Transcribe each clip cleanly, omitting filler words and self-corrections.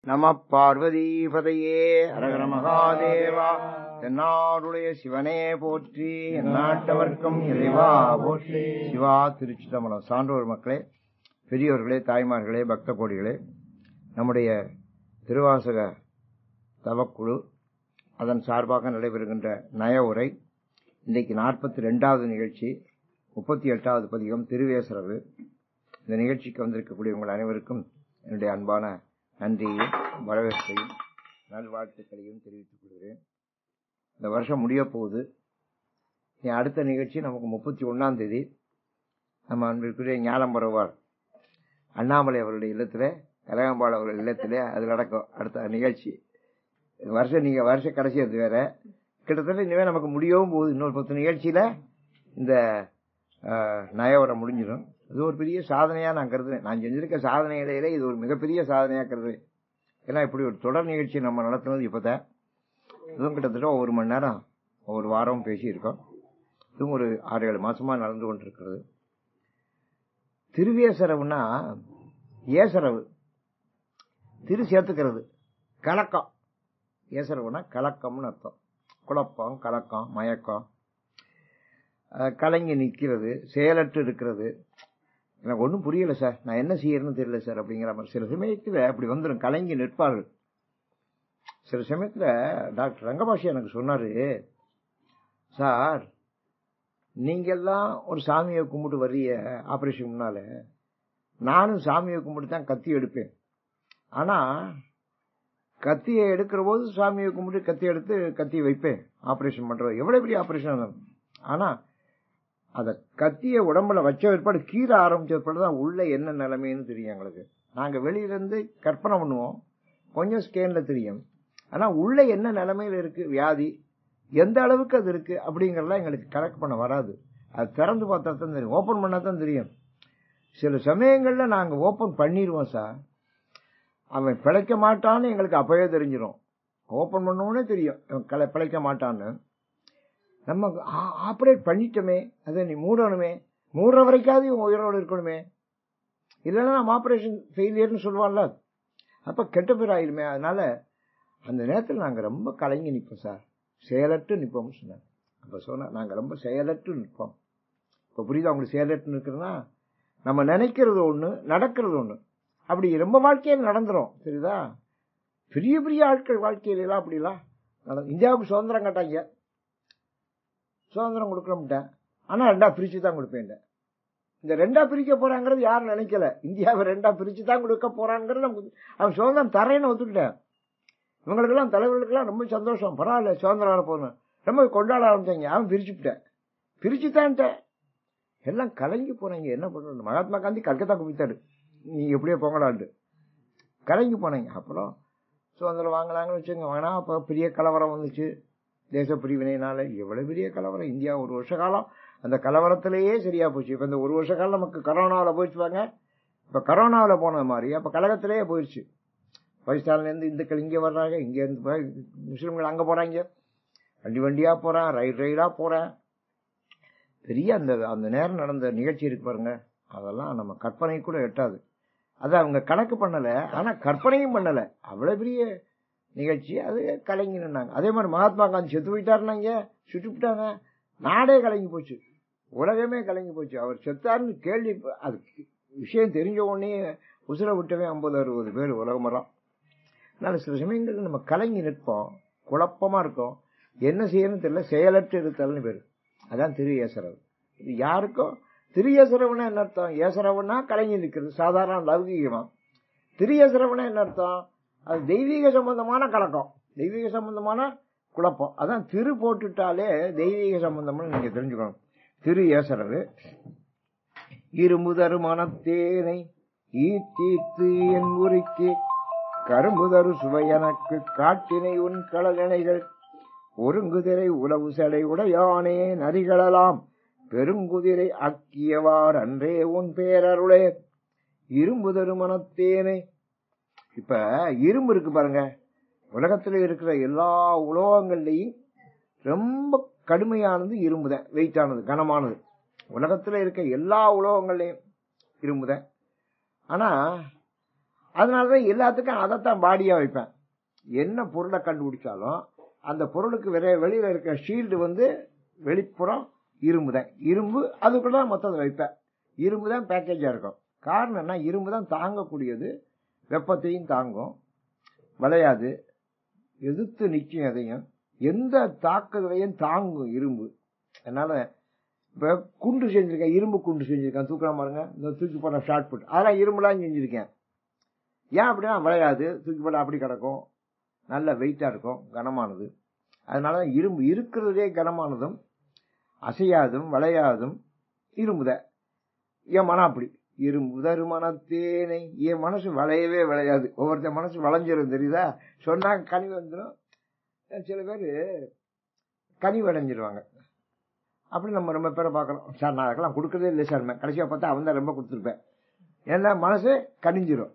நம பார்வதீபதையே அரகர மகாதேவா. தென்னாடுடைய சிவனே போற்றி, எந்நாட்டவர்க்கும் இறைவா போற்றி. சிவா திருச்சிதம்பரம். சான்றோர் மக்களே, பெரியோர்களே, தாய்மார்களே, பக்த கோடிகளே, நம்முடைய திருவாசக தவக்குழு அதன் சார்பாக நடைபெறுகின்ற நய உரை இன்றைக்கு 42வது நிகழ்ச்சி, 38வது பதிகம் திருவேசரவு. இந்த நிகழ்ச்சிக்கு வந்திருக்கக்கூடிய உங்கள் அனைவருக்கும் என்னுடைய அன்பான நன்றியையும் வரவேற்பையும் நல்வாழ்த்துக்களையும் தெரிவித்துக் கொள்கிறேன். இந்த வருஷம் முடிய போகுது. அடுத்த நிகழ்ச்சி நமக்கு 31ஆம் தேதி நம்ம அன்பிற்குரிய ஞானம்பரவார் அண்ணாமலை அவருடைய இல்லத்துல, கலகம்பாள் அவர்கள் இல்லத்திலே அது நடக்கும். அடுத்த நிகழ்ச்சி வருஷ கடைசி. அது வேற கிட்டத்தட்ட இனிமே நமக்கு முடியவும் போகுது. இன்னொரு 10 நிகழ்ச்சியில இந்த நயவரம் முடிஞ்சிடும். இது ஒரு பெரிய சாதனையா நான் கருதுறேன். நான் செஞ்சிருக்க சாதனையிலே இது ஒரு மிகப்பெரிய சாதனையா கருதுறேன். ஏன்னா இப்படி ஒரு தொடர் நிகழ்ச்சி நம்ம நடத்துனது இப்பதான். இதுவும் கிட்டத்தட்ட 1 மணி நேரம் ஒவ்வொரு வாரம் பேசியிருக்கோம். இதுவும் ஒரு 6-7 மாசமா நடந்து கொண்டிருக்கிறது. திருவேசரவுன்னா ஏசரவு, திரு சேர்த்துக்கிறது, கலக்கம். ஏசரவுனா கலக்கம்னு அர்த்தம். குழப்பம், கலக்கம், மயக்கம், கலங்கி நிற்கிறது, செயலற்று இருக்கிறது. எனக்கு ஒன்றும் புரியல சார், நான் என்ன செய்யறேன்னு தெரியல சார் அப்படிங்கிற மாதிரி சில சமயத்துல அப்படி வந்துடும், கலங்கி நிற்பார்கள். சில சமயத்துல டாக்டர் ரங்கபாஷி எனக்கு சொன்னாரு, சார் நீங்க எல்லாம் ஒரு சாமியை கும்பிட்டு வர்றீங்க ஆபரேஷன் முன்னால, நானும் சாமியை கும்பிட்டு தான் கத்தி எடுப்பேன். ஆனா கத்தியை எடுக்கிற போது சாமியை கும்பிட்டு கத்தி எடுத்து கத்தி வைப்பேன் ஆபரேஷன் பண்றது, எவ்வளவு பெரிய ஆபரேஷன். ஆனா அத கத்திய உடம்புல வச்ச ஏற்பாடு கீற ஆரம்பிச்ச ஏற்பாடுதான் உள்ள என்ன நிலைமைன்னு தெரியும் எங்களுக்கு. நாங்க வெளியில இருந்து கற்பனை பண்ணுவோம், கொஞ்சம் ஸ்கேன்ல தெரியும். ஆனா உள்ள என்ன நிலைமையில இருக்கு, வியாதி எந்த அளவுக்கு அது இருக்கு அப்படிங்கறதெல்லாம் எங்களுக்கு கரெக்ட் பண்ண வராது. அது திறந்து பார்த்தா தான் தெரியும், ஓபன் பண்ணா தான் தெரியும். சில சமயங்கள்ல நாங்க ஓபன் பண்ணிடுவோம் சார், அவன் பிழைக்க மாட்டான்னு எங்களுக்கு அப்பவே தெரிஞ்சிடும். ஓபன் பண்ணோன்னே தெரியும் பிழைக்க மாட்டான்னு. நம்ம ஆபரேட் பண்ணிட்டோமே, அதை நீ மூடணுமே, மூடுற வரைக்காவது இவங்க உயிரோடு இருக்கணுமே, இல்லைன்னா நம்ம ஆபரேஷன் ஃபெயிலியர்னு சொல்லுவான்ல, அப்ப கெட்ட பேர் ஆயிருமே. அதனால அந்த நேரத்தில் நாங்க ரொம்ப கலங்கி நிற்போம் சார், செயலற்று நிற்போம் சொன்னாங்க. அப்ப சொன்னா நாங்க ரொம்ப செயலற்று நிற்போம். இப்ப புரியுதா உங்களுக்கு? செயலற்று நிற்கிறதுனா நம்ம நினைக்கிறது ஒண்ணு, நடக்கிறது ஒண்ணு. அப்படி ரொம்ப வாழ்க்கையில் நடந்துரும், தெரியுதா? பெரிய பெரிய ஆட்கள் வாழ்க்கையில எல்லாம் அப்படிலாம் இந்தியாவுக்கு சுதந்திரம் கேட்டாங்க, சுதந்திரம் கொடுக்கணும்ட்டேன், ஆனா 2ஆ பிரிச்சு தான் கொடுப்பேன். இந்த 2ஆ பிரிக்க போறாங்கிறது யாரும் நினைக்கல. இந்தியாவை 2ஆ பிரிச்சு தான் கொடுக்க போறாங்கிறது அவன் சுதந்திரம் தரேன்னு ஒத்துக்கிட்டேன். இவங்களுக்கு எல்லாம் தலைவர்களுக்கு எல்லாம் ரொம்ப சந்தோஷம், பரவாயில்ல சுதந்திரம் வர போகணும், ரொம்ப கொண்டாட ஆரம்பிச்சாங்க. அவன் பிரிச்சுட்டேன், பிரிச்சுட்டான்ட்டேன், எல்லாம் கலங்கி போனாங்க. என்ன பண்றது? மகாத்மா காந்தி கல்கத்தா குவித்தாரு, நீ எப்படியோ போங்கடான்ட்டு கலங்கி போனாங்க. அப்புறம் சுதந்திரம் வாங்கினாங்கன்னு வச்சுங்க. வேணா அப்ப பெரிய கலவரம் வந்துச்சு, தேச பிரிவினைனால. எவ்வளவு பெரிய கலவரம் இந்தியா! 1 வருஷ காலம் அந்த கலவரத்திலேயே சரியா போச்சு. இப்ப இந்த 1 வருஷ காலம் நமக்கு கரோனாவில போயிடுச்சுவாங்க. இப்ப கரோனாவில போனது மாதிரி அப்ப கழகத்திலேயே போயிடுச்சு. பாகிஸ்தான்ல இருந்து இந்துக்கள் இங்க வர்றாங்க, இங்க இருந்து முஸ்லிம்கள் அங்க போறாங்க, வண்டி வண்டியா போறான், ரயிலா போறேன். பெரிய அந்த நேரம் நடந்த நிகழ்ச்சி இருக்கு பாருங்க, அதெல்லாம் நம்ம கற்பனை கூட எட்டாது. அது அவங்க கணக்கு பண்ணல, ஆனா கற்பனையும் பண்ணல. அவ்வளவு பெரிய நிகழ்ச்சி. அது கலங்கி நின்னாங்க. அதே மாதிரி மகாத்மா காந்தி செத்து போயிட்டாருன்னாங்க, சுட்டுவிட்டாங்க, நாடே கலங்கி போச்சு, உலகமே கலங்கி போச்சு. அவர் செத்தாருன்னு கேள்வி, அது விஷயம் தெரிஞ்ச உடனே உசுர விட்டவே 50-60 பேர் உலகமெல்லாம். அதனால சில சமயங்கள் நம்ம கலங்கி நிற்போம், குழப்பமா இருக்கும், என்ன செய்யணும்னு தெரியல, செயலற்று இருத்தல்னு பேரு. அதான் திரு ஏசரவு. இது யாருக்கும் திரு ஏசரவுனா என்ன அர்த்தம்? ஏசரவுனா கலங்கி நிற்கிறது, சாதாரண லௌகீகமா. திரு ஏசரவுனா என்ன அர்த்தம்? அது தெய்வீக சம்பந்தமான கலக்கம், தெய்வீக சம்பந்தமான குழப்பம். அதான் திரு போட்டுட்டாலே தெய்வீக சம்பந்தம்னு நீங்க தெரிஞ்சுக்கணும். திரு ஏசரவு. இரும்புதரு மனத்தேனை ஈத்தீர்த்து என் உரிக்கு கரும்புதரு சுவை எனக்கு காட்டினை உன் களகணைகள் ஒருங்குதிரை உளவு சடை உடையானே நரிகளலாம் பெருங்குதிரை அக்கியவார் அன்றே உன் பேரருளே. இரும்புதரு மனத்தேனை. இப்ப இரும்பு இருக்கு பாருங்க, உலகத்துல இருக்கிற எல்லா உலோகங்கள்லயும் ரொம்ப கடுமையானது இரும்புதான், வெயிட்டானது, கனமானது. உலகத்துல இருக்க எல்லா உலோகங்கள்லயும் இரும்புதான். ஆனா அதனாலதான் எல்லாத்துக்கும் அதைத்தான் பாடியா வைப்பேன். என்ன பொருளை கண்டுபிடிச்சாலும் அந்த பொருளுக்கு வெளியில இருக்க ஷீல்டு வந்து வெளிப்புறம் இரும்பு தான். இரும்பு அதுக்குள்ள மொத்தத்தை வைப்பேன். இரும்பு தான் பேக்கேஜா இருக்கும். காரணம் என்ன, இரும்பு தான் தாங்கக்கூடியது, வெப்பத்தையும் தாங்கும், விளையாது, எதிர்த்து நிற்கும், எதையும் எந்த தாக்குதலையும் தாங்கும் இரும்பு. அதனால இப்ப குண்டு செஞ்சிருக்கேன், இரும்பு குண்டு செஞ்சிருக்கேன், தூக்கலாம் பாருங்க, இந்த தூக்கி போட ஷார்ட் புட், அதெல்லாம் இரும்புலாம் செஞ்சிருக்கேன். ஏன் அப்படின்னா விளையாது, தூக்கி போட அப்படி கிடக்கும், நல்ல வெயிட்டா இருக்கும், கனமானது. அதனாலதான் இரும்பு இருக்கிறதே கனமானதும் அசையாதும் விளையாதும் இரும்புதான். என் மனம் அப்படி, இரும்பு தருமனத்தேனை. என் மனசு விளையவே விளையாது. ஒவ்வொருத்த மனசு விளைஞ்சிரும், தெரியுதா? சொன்னா கனி வந்துடும். சில பேரு கனிவு அடைஞ்சிருவாங்க. அப்படி நம்ம ரொம்ப பேரை பார்க்கறோம். சார் நான் அதுக்கெல்லாம் கொடுக்கறதே இல்லை சார், கடைசியா பார்த்தா அவன் தான் ரொம்ப கொடுத்துருப்பேன். ஏன்னா மனசு கனிஞ்சிரும்.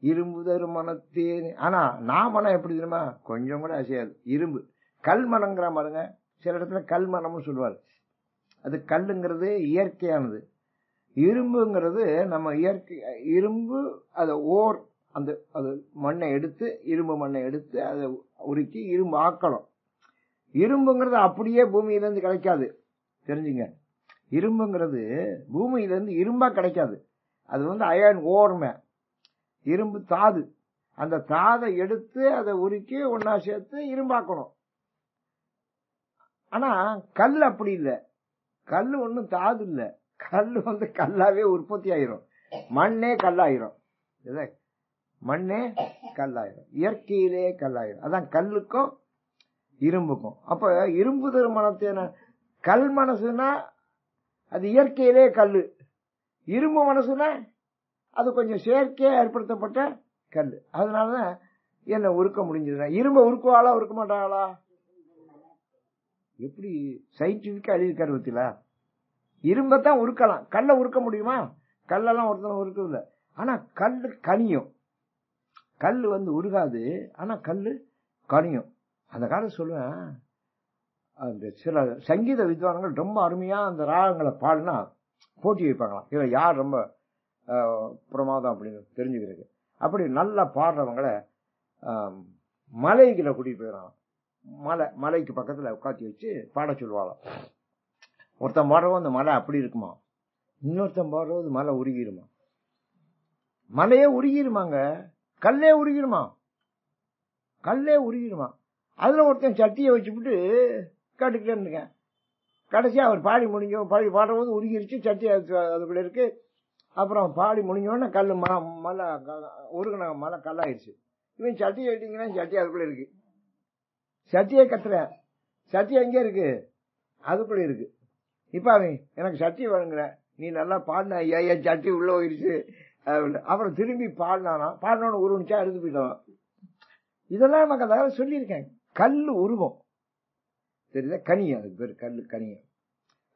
இரும்பு தருமனத்தேனை. ஆனா நான் மனம் எப்படி தெரியுமா, கொஞ்சம் கூட அசையாது. இரும்பு கல் மனங்கிற பாருங்க, சில இடத்துல கல் மனம்னு சொல்லுவாரு. அது கல்லுங்கிறது இயற்கையானது. இரும்புங்கிறது நம்ம இயற்கை. இரும்பு அதை அந்த அது மண்ணை எடுத்து, இரும்பு மண்ணை எடுத்து அதை உருக்கி இரும்பு ஆக்கணும். இரும்புங்கிறது அப்படியே பூமியிலிருந்து கிடைக்காது, தெரிஞ்சுங்க. இரும்புங்கிறது பூமியிலிருந்து இரும்பா கிடைக்காது. அது வந்து அயன் ஓர்மை, இரும்பு தாது. அந்த தாதை எடுத்து அதை உருக்கி ஒன்னா சேர்த்து இரும்பாக்கணும். ஆனா கல் அப்படி இல்லை. கல்லு ஒண்ணும் தாது இல்ல. கல்லு வந்து கல்லாவே உற்பத்தி ஆயிரும். மண்ணே கல்லாயிரும். மண்ணே கல்லாயிரும், இயற்கையிலே கல்லாயிரும். அதான் கல்லுக்கும் இரும்புக்கும். அப்ப இரும்பு தருமனத்தேனை. கல் மனசுனா அது இயற்கையிலே கல்லு. இரும்பு மனசுனா அது கொஞ்சம் செயற்கையா ஏற்படுத்தப்பட்ட கல். அதனாலதான் என்ன உருக்க முடிஞ்சது. இரும்ப உருக்குவாளா உருக்க மாட்டாளா? எப்படி சயின்டிபிக்கா எழுதியிருக்காரு பத்திலா? இரும்பத்தான் உருக்கலாம், கல்லை உருக்க முடியுமா? கல்லெல்லாம் ஒருத்தன உருக்குது இல்ல. ஆனா கல்லு கனியும். கல்லு வந்து உருகாது, ஆனா கல்லு கனியும். அந்த காலம் சொல்லுவேன், அந்த சில சங்கீத வித்வான்கள் ரொம்ப அருமையா அந்த ராகங்களை பாடினா போட்டி வைப்பாங்களாம். இதுல யார் ரொம்ப பிரமாதம் அப்படின்னு தெரிஞ்சுக்கிறது. அப்படி நல்லா பாடுறவங்களை மலைகளை கூட்டிட்டு போயிடலாம். மலைக்கு பக்கத்துல உட்காந்து வச்சு பாட சொல்லுவாளாம். ஒருத்தன் பாடுறவோ அந்த மலை அப்படி இருக்குமா, இன்னொருத்தன் பாடுறது மலை உருகிருமா. மலையே உருகிருமாங்க, கல்லே உருகிருமா, கல்லே உருகிருமா. அதுல ஒருத்தன் சட்டியை வச்சுக்கிட்டு கேட்டுக்கிட்டே இருந்தேன். கடைசியா அவர் பாடி பாடும்போது உருகிருச்சு, சட்டி அதுக்குள்ள இருக்கு. அப்புறம் பாடி முடிஞ்சோடனே கல் மலை உருகின மலை கல்லாயிடுச்சு. இவன் சட்டியை வெட்டிங்கன்னா சட்டி அதுக்குள்ள இருக்கு. சட்டியை கத்துறேன், சட்டி எங்க இருக்கு? அதுக்குள்ள இருக்கு. இப்ப அவன் எனக்கு சட்டி வேணுங்கிற, நீ நல்லா பாடின ஐயா, என் சட்டி உள்ள போயிருச்சு. அப்புறம் திரும்பி பாடினோன்னு உருவனிச்சா எடுத்து போயிட்டான். இதெல்லாம் நமக்கு அதாவது சொல்லியிருக்கேன். கல்லு உருவம் தெரியுதா, கனியம். அதுக்கு பேரு கல்லு கனியம்.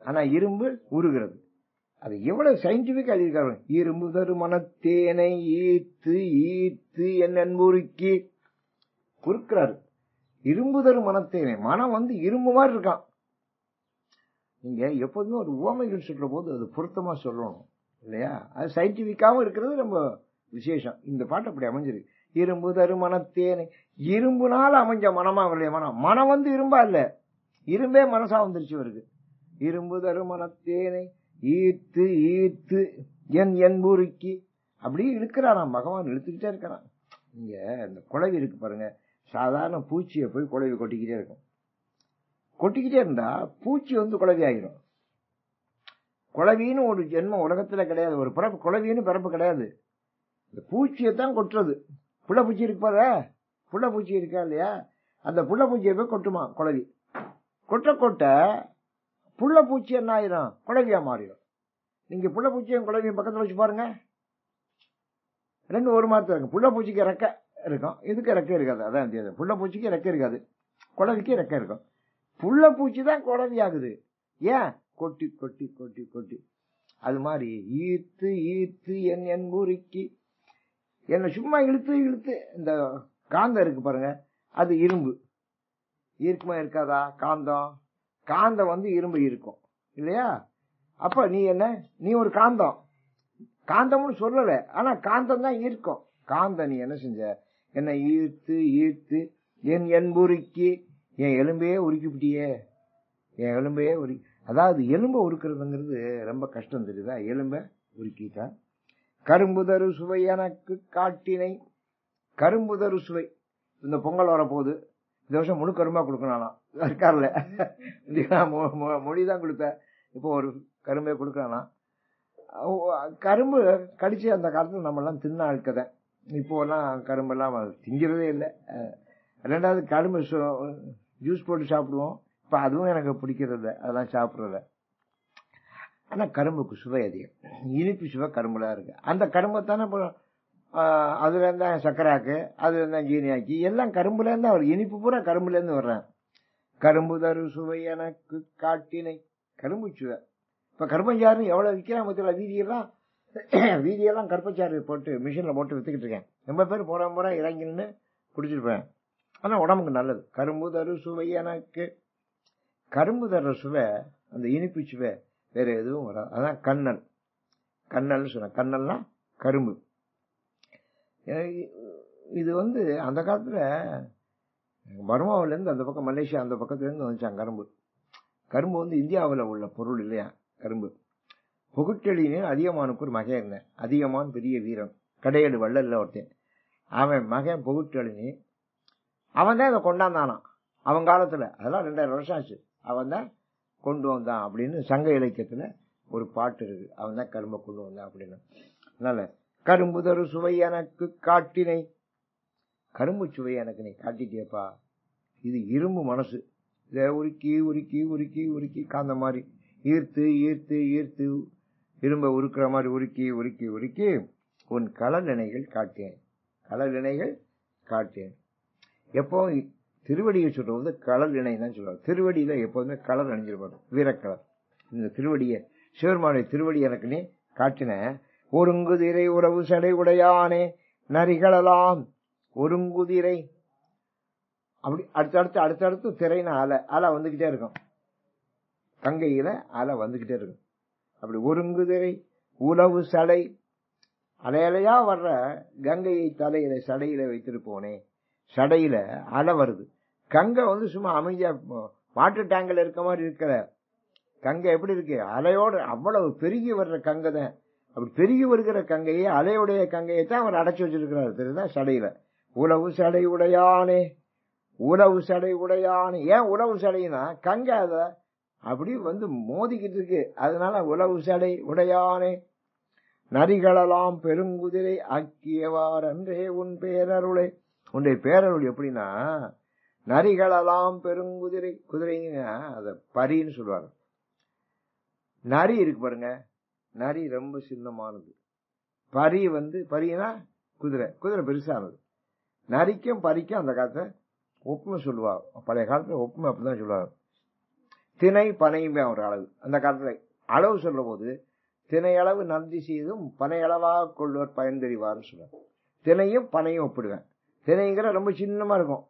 ஆனா இரும்பு உருகிறது. அது எவ்வளவு சயின்டிபிக்கா எழுதியிருக்காரு. இரும்பு தருமனத்தேனை ஈத்து ஈத்து என்ன முறுக்கி உருக்கிறாரு. இரும்பு தருமனத்தேனை. மனம் வந்து இரும்பு மாதிரி இருக்கான். நீங்க எப்போதுமே ஒரு உவமைகள் சொல்ற போது அது பொருத்தமா சொல்லணும் இல்லையா? அது சயின்டிபிக்காவும் இருக்கிறது ரொம்ப விசேஷம். இந்த பாட்டு அப்படி அமைஞ்சிருக்கு. இரும்பு தருமனத்தேனை. இரும்புனால அமைஞ்ச மனமா அவருடைய மனம். மனம் வந்து இரும்பா இல்ல, இரும்பே மனசா வந்துருச்சு அவருக்கு. இரும்பு தருமனத்தேனை ஈத்து ஈத்து என் என்புருக்கி அப்படி இழுக்கிறாராம் பகவான், இழுத்துக்கிட்டே இருக்கிறான். இங்க இந்த குழவி இருக்கு பாருங்க, சாதாரண பூச்சியை போய் குழவி கொட்டிக்கிட்டே இருக்கும். கொட்டிக்கிட்டே இருந்தா பூச்சி வந்து குழவி ஆகிரும். குழவின்னு ஒரு ஜென்மம் உலகத்துல கிடையாது, ஒரு பிறப்பு. குழவின்னு பிறப்பு கிடையாது, இந்த பூச்சியைத்தான் கொட்டுறது. புள்ளப்பூச்சி இருப்பாத, புள்ளப்பூச்சி இருக்கா இல்லையா, அந்த புள்ளப்பூச்சியை போய் கொட்டுமா குழவி. கொட்ட கொட்ட புள்ளப்பூச்சி என்ன ஆயிரும், குழவியா மாறிடும். நீங்க புள்ளப்பூச்சியும் குழவியும் பக்கத்துல வச்சு பாருங்க, ரெண்டு ஒரு மாதிரி இருக்கும். புள்ளப்பூச்சிக்கு ரெக்க இருக்கும், இதுக்கு ரெக்க இருக்காது. அதான் புள்ளப்பூச்சிக்கு ரெக்க இருக்காது, குழவிக்கு ரெக்க இருக்கும். புள்ளப்பூச்சி தான் குழவி ஆகுது. ஏன்? கொட்டி கொட்டி கொட்டி கொட்டி. அது மாதிரி ஈர்த்து ஈர்த்து என் என்புருக்கி என்ன சும்மா இழுத்து இழுத்து. இந்த காந்தம் இருக்கு பாருங்க, அது இரும்பு. இருக்குமா இருக்காதா? காந்தம். காந்தம் வந்து இரும்பு இருக்கும் இல்லையா? அப்ப நீ என்ன, நீ ஒரு காந்தம். காந்தம்னு சொல்லல, ஆனா காந்தம் தான் இருக்கும். காந்த நீ என்ன செஞ்ச, என்னை ஈர்த்து ஈர்த்து என் என்புருக்கி என் எலும்பையே உருக்கிவிட்டியே, என் எலும்பையே அதாவது எலும்பை உருக்குறதுங்கிறது ரொம்ப கஷ்டம் தெரியுதா? எலும்பை உருக்கிட்டா. கரும்புதரு சுவை எனக்கு காட்டினை, கரும்புதரு சுவை. இந்த பொங்கல் வரப்போகுது, இந்த வருஷம் முழு கரும்பா கொடுக்கணும் இருக்கார்ல, மொழிதான் கொடுப்பேன். இப்போ ஒரு கரும்பே கொடுக்கறானா. கரும்பு கடிச்சு அந்த காலத்துல நம்ம எல்லாம் தின்ன ஆட்கதை. இப்போ எல்லாம் கரும்பெல்லாம் திங்கிறதே இல்லை. ரெண்டாவது கரும்பு ஜூஸ் போட்டு சாப்பிடுவோம். இப்ப அதுவும் எனக்கு பிடிக்கிறது, அதெல்லாம் சாப்பிடுறத. ஆனா கரும்புக்கு சுவை அதிகம், இனிப்பு சுவை கரும்புல இருக்கு. அந்த கரும்பை தானே அதுல இருந்தா சக்கராக்கு, அதுல இருந்தா ஜீனியாக்கி, எல்லாம் கரும்புல இருந்தா ஒரு இனிப்பு பூரா கரும்புல இருந்து வர்றேன். கரும்பு தரு சுவை எனக்கு காட்டினை, கரும்பு சுவை. இப்ப கரும்பஞ்சாறு எவ்வளவு விற்கிறான் மொத்தம். வீதியெல்லாம் கருப்பச்சாறு போட்டு மிஷின்ல போட்டு வித்துக்கிட்டு இருக்கேன். ரொம்ப பேர் போற இறங்கின்னு குடிச்சிருப்பேன். ஆனா உடம்புக்கு நல்லது. கரும்பு தரு சுவை எனக்கு, கரும்பு தர்ற சுவை, அந்த இனிப்பு சுவை வேற எதுவும் வராது. அதான் கண்ணல், கண்ணல் சொன்ன. கண்ணல்னா கரும்பு. இது அந்த காலத்துல பர்மாவில இருந்து அந்த பக்கம் மலேசியா அந்த பக்கத்துல இருந்து வந்துச்சாங்க கரும்பு. கரும்பு இந்தியாவில் உள்ள பொருள் இல்லையா கரும்பு. புகுட்டெழினே அதிகமானுக்கு ஒரு மகன் இருந்தேன். அதிகமான் பெரிய வீரன், கடையேடு வள்ளல்ல ஒருத்தன். அவன் மகன் புகுட்டெழினி, அவன் தான் இதை கொண்டாந்தானா அவன் காலத்துல. அதெல்லாம் 2000 வருஷம் ஆச்சு. அவன் தான் கொண்டு வந்தான் அப்படின்னு சங்க இலக்கியத்துல ஒரு பாட்டு இருக்கு. அவன் தான் கரும்பை கொண்டு வந்தான் அப்படின்னு. அதனால கரும்பு தரு சுவை எனக்கு காட்டினை, கரும்பு சுவை எனக்கு நீ காட்டிட்டியப்பா. இது இரும்பு மனசு. இதை உருக்கி உருக்கி உருக்கி உருக்கி காந்த மாதிரி ஈர்த்து ஈர்த்து ஈர்த்து இரும்பை உருக்குற மாதிரி உருக்கி உருக்கி உருக்கி உன் கடல் இணைகள் காட்டேன், கடல் இணைகள் காட்டேன். எப்போ திருவடியை சொல்றது கடல் இணை தான் சொல்லுவாங்க. திருவடியில எப்போதுமே கலர் அணிஞ்சிருப்பாரு, வீரக்கலர். இந்த திருவடியை, சிவருமானுடைய திருவடி எனக்கு நீ காட்டின. ஒருங்குதிரை உறவு சடை உடையானே நரிகளலாம் ஒருங்குதிரை. அப்படி அடுத்தடுத்து திரைனா அலை வந்துகிட்டே இருக்கும். கங்கையில அலை வந்துகிட்டே இருக்கும். அப்படி ஒருங்குதிரை உளவு சடை, அலையலையா வர்ற கங்கையை தலையில சடையில வைத்திட்டு போனே. சடையில அலை வருது. கங்கை சும்மா அமைதியா வாட்டர் டேங்க்ல இருக்க மாதிரி இருக்கிற கங்கை எப்படி இருக்கு, அலையோடு அவ்வளவு பெருகி வர்ற கங்கை தான். அப்படி பெருகி வருகிற கங்கையை, அலையுடைய கங்கையை தான் அவர் அடைச்சு வச்சிருக்கிறார் தெரியுதா சடையில. உளவு சடை உடையானே, உளவு சடை உடையானே. ஏன் உளவு சடைனா கங்கை அத அப்படி மோதிக்கிட்டு இருக்கு, அதனால உளவு சடை உடையானே. நரிகளெல்லாம் பெருங்குதிரை ஆக்கியவார் அன்றே உன் பேரருளை. உன்னுடைய பேரருள் எப்படின்னா, நரிகளெல்லாம் பெருங்குதிரை, குதிரைங்கன்னா அத பரின்னு சொல்லுவாங்க. நரி இருக்கு பாருங்க, நரி ரொம்ப சின்னமானது. பரி பரினா குதிரை, குதிரை பெருசானது. நரிக்கும் பரிக்கும் அந்த காலத்துல ஒப்புமை சொல்லுவாங்க. பழைய காலத்துல ஒப்புமை அப்படிதான் சொல்லுவாங்க. திணை பனையுமே ஒரு அளவு. அந்த காலத்துல அளவு சொல்ற போது திணை அளவு நன்றி செய்தும் பனை அளவாக கொள்வர் பயன் தெரிவார்னு சொல்லுவாங்க. திணையும் பனையும் ஒப்பிடுவேன். திணைங்கிற ரொம்ப சின்னமா இருக்கும்,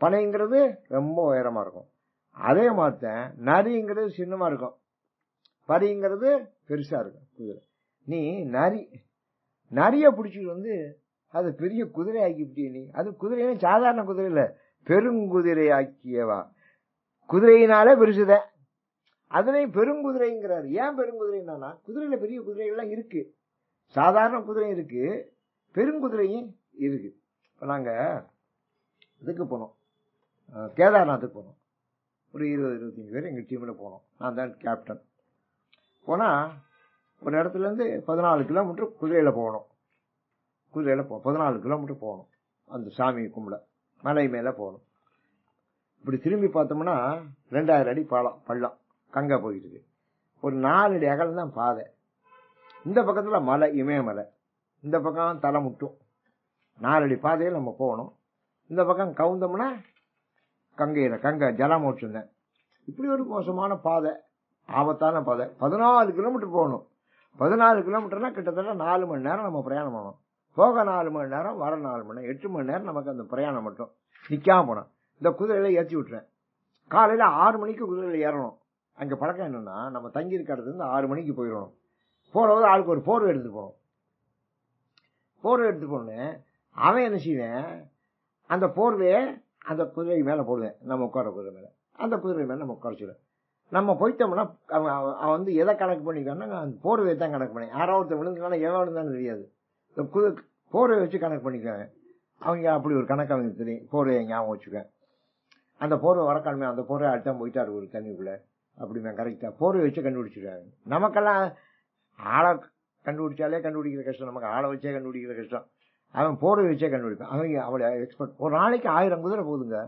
பனைங்கிறது ரொம்ப உயரமா இருக்கும். அதே மாதிரி நரிங்கிறது சின்னமா இருக்கும், பரிங்கிறது பெருசா இருக்கும் குதிரை. நீ நரிய பிடிச்சிட்டு அது பெரிய குதிரை ஆக்கிவிட்டிய. நீ அது குதிரைன்னு சாதாரண குதிரை இல்ல, பெருங்குதிரை ஆக்கியவா. குதிரையினாலே பெருசுதான், அதுலயும் பெருங்குதிரைங்கிறாரு. ஏன் பெருங்குதிரைன்னா, குதிரையில பெரிய குதிரைகள்லாம் இருக்கு, சாதாரண குதிரை இருக்கு, பெருங்குதிரையும் இருக்கு. இப்ப நாங்க இதுக்கு போனோம், கேதார்நாத்துக்கு போனோம். ஒரு 20-25 பேர் எங்க டீம்ல போனோம். நான் தான் கேப்டன். போனா ஒரு இடத்துல இருந்து 14 கிலோமீட்டர் குதிரையில போகணும். 14 கிலோமீட்டர் போகணும். அந்த சாமி கும்பிட மலை மேல போகணும். இப்படி திரும்பி பார்த்தோம்னா 2000 அடி பள்ளம் கங்கை போயிட்டு இருக்கு. ஒரு 4 அடி அகலம் தான் பாதை. இந்த பக்கத்துல மலை, இமயமலை, இந்த பக்கம் தலை முட்டும். 4 அடி பாதையில் நம்ம போகணும். இந்த பக்கம் கவுந்தோம்னா கங்கை ஜலமோட்சம் தான். இப்படி ஒரு மோசமான பாதை, ஆபத்தான பாதை. 14 கிலோமீட்டர் போகணும். 14 கிலோமீட்டர்னா கிட்டத்தட்ட 4 மணி நேரம் நம்ம பிரயாணம் பண்ணணும். போக 4 மணி நேரம், வர 4 மணி நேரம், 8 மணி நேரம் நமக்கு அந்த பிரயாணம் மட்டும். நிக்காம போனோம். இந்த குதிரையில ஏற்றி விட்டுறேன். காலையில 6 மணிக்கு குதிரையில ஏறணும். அங்க பழக்கம் என்னன்னா, நம்ம தங்கி இருக்கிறது 6 மணிக்கு போயிடணும். போறது ஆளுக்கு ஒரு போர்வை எடுத்துட்டு போகணும். போர்வை எடுத்து போனேன். அவன் என்ன செய்வேன், அந்த போர்வையை அந்த குதிரை மேல போடுவேன், நம்ம உட்கார குதிரை மேல, அந்த குதிரை மேல நம்ம உட்காரச்சுடுவேன். நம்ம போயிட்டோம்னா அவன் வந்து எதை கணக்கு பண்ணிக்கான்னா அந்த போர்வையை தான் கணக்கு பண்ணி, யாராவது விழுந்துனா எவன் விழுந்தான்னு தெரியாது, போர்வை வச்சு கணக்கு பண்ணிக்குவாங்க அவங்க. அப்படி ஒரு கணக்கு அவங்க தெரியும். போர்வையை ஞாபகம் வச்சுக்குவேன். அந்த போர்வை வரக்காலுமே அந்த போர்வை அடுத்தான் போயிட்டாரு ஒரு தண்ணிக்குள்ள, அப்படிமே கரெக்டா போர்வை வச்சு கண்டுபிடிச்சிருக்காங்க. நமக்கெல்லாம் ஆளை கண்டுபிடிச்சாலே கண்டுபிடிக்கிற கஷ்டம், நமக்கு ஆளை வச்சே கண்டுபிடிக்கிற கஷ்டம். அவன் போர்வை வச்சே கண்டுபிடிப்பான். அவங்க அவளை எக்ஸ்பர்ட். ஒரு நாளைக்கு 1000 குதிரை போகுதுங்க,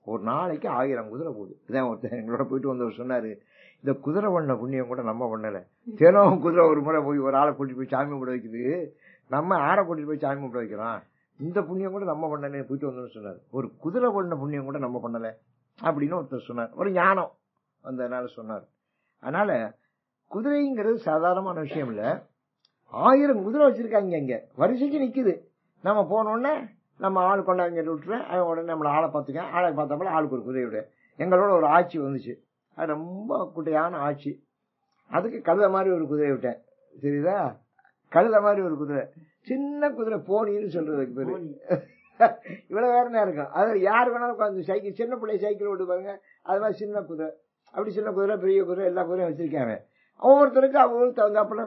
ஒரு நாளைக்கு 1000 குதிரை போகுது. இதான் ஒருத்தர் எங்களோட போயிட்டு வந்தவர் சொன்னாரு, இந்த குதிரை பண்ண புண்ணியம் கூட நம்ம பண்ணல. தினம் குதிரை ஒரு முறை போய் ஒரு ஆளை கூட்டிட்டு போய் சாமி கும்பிட வைக்குது, நம்ம ஆளை கூட்டிட்டு போய் சாமி கும்பிட வைக்கிறோம். இந்த புண்ணியம் கூட நம்ம பண்ணல போயிட்டு வந்தோம்னு சொன்னார். ஒரு குதிரை பண்ண புண்ணியம் கூட நம்ம பண்ணல அப்படின்னு ஒருத்தர் சொன்னார். ஒரு ஞானம் வந்ததுனால சொன்னார். அதனால குதிரைங்கிறது சாதாரணமான விஷயம் இல்ல. 1000 குதிரை வச்சிருக்காங்க, இங்க வரிசைக்கு நிக்குது. நம்ம போனோடனே நம்ம ஆள் கொண்டாங்க விட்டுருவேன், அவன் உடனே நம்மளை ஆளை பார்த்துக்கேன். ஆளை பார்த்தாப்புல ஆளுக்கு ஒரு குதிரை விட. எங்களோட ஒரு ஆட்சி வந்துச்சு, அது ரொம்ப குட்டையான ஆட்சி. அதுக்கு கழுத மாதிரி ஒரு குதிரை விட்டேன், சரிதா? கழுத மாதிரி ஒரு குதிரை, சின்ன குதிரை, போனின்னு சொல்றதுக்கு பேரு. இவ்வளவு வேற இருக்கும். அது யாரு வேணாலும் உட்காந்து சைக்கிள், சின்ன பிள்ளை சைக்கிள் ஓட்டு பாருங்க, அது மாதிரி சின்ன குதிரை. அப்படி சின்ன குதிரை, பெரிய குதிரை, எல்லா குதிரையும் வச்சிருக்காங்க. ஒவ்வொருத்தருக்கும் அவங்களுக்கு தகுந்தாப்புல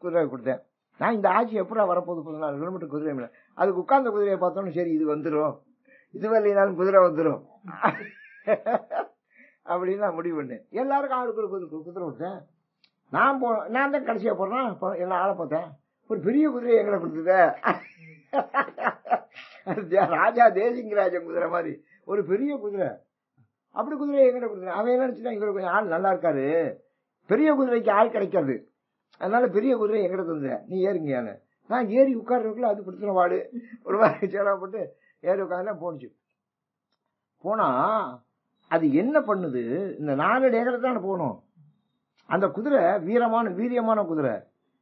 குதிரை கொடுத்தேன். நான் இந்த ஆட்சி எப்படா வரப்போகுது, 14 கிலோமீட்டர் குதிரை மேல. அதுக்கு உட்கார்ந்த குதிரையை பார்த்தோன்னு சரி இது வந்துடும், இது வரலைனாலும் குதிரை வந்துடும் அப்படின்னு நான் முடிவு பண்ணேன். எல்லாருக்கும் ஆளுக்கு ஒரு குதிரை விட்டேன். நான் தான் கடைசியா போறேன். எல்லாம் ஆளை பார்த்தேன், ஒரு பெரிய குதிரையை எங்களை கொடுத்துட்ட. ராஜா தேசிங்கராஜன் குதிரை மாதிரி ஒரு பெரிய குதிரை. அப்படி குதிரையை எங்கிட்ட கொடுத்துட்டேன். அவன் என்ன நினைச்சுட்டான், எங்களுக்கு கொஞ்சம் ஆள் நல்லா இருக்காரு, பெரிய குதிரைக்கு ஆள் கிடைக்காது, அதனால பெரிய குதிரை எங்கிட்ட தந்த, நீ ஏறுங்க. நான் ஏறி உட்கார்றதுக்குள்ள அது கொடுத்துற வாடு ஒரு மாதிரி செலவுப்பட்டு ஏறி உட்காந்து போனுச்சு. போனா அது என்ன பண்ணுது, இந்த 4 ஏக்கரை தான் போகணும். அந்த குதிரை வீரியமான குதிரை.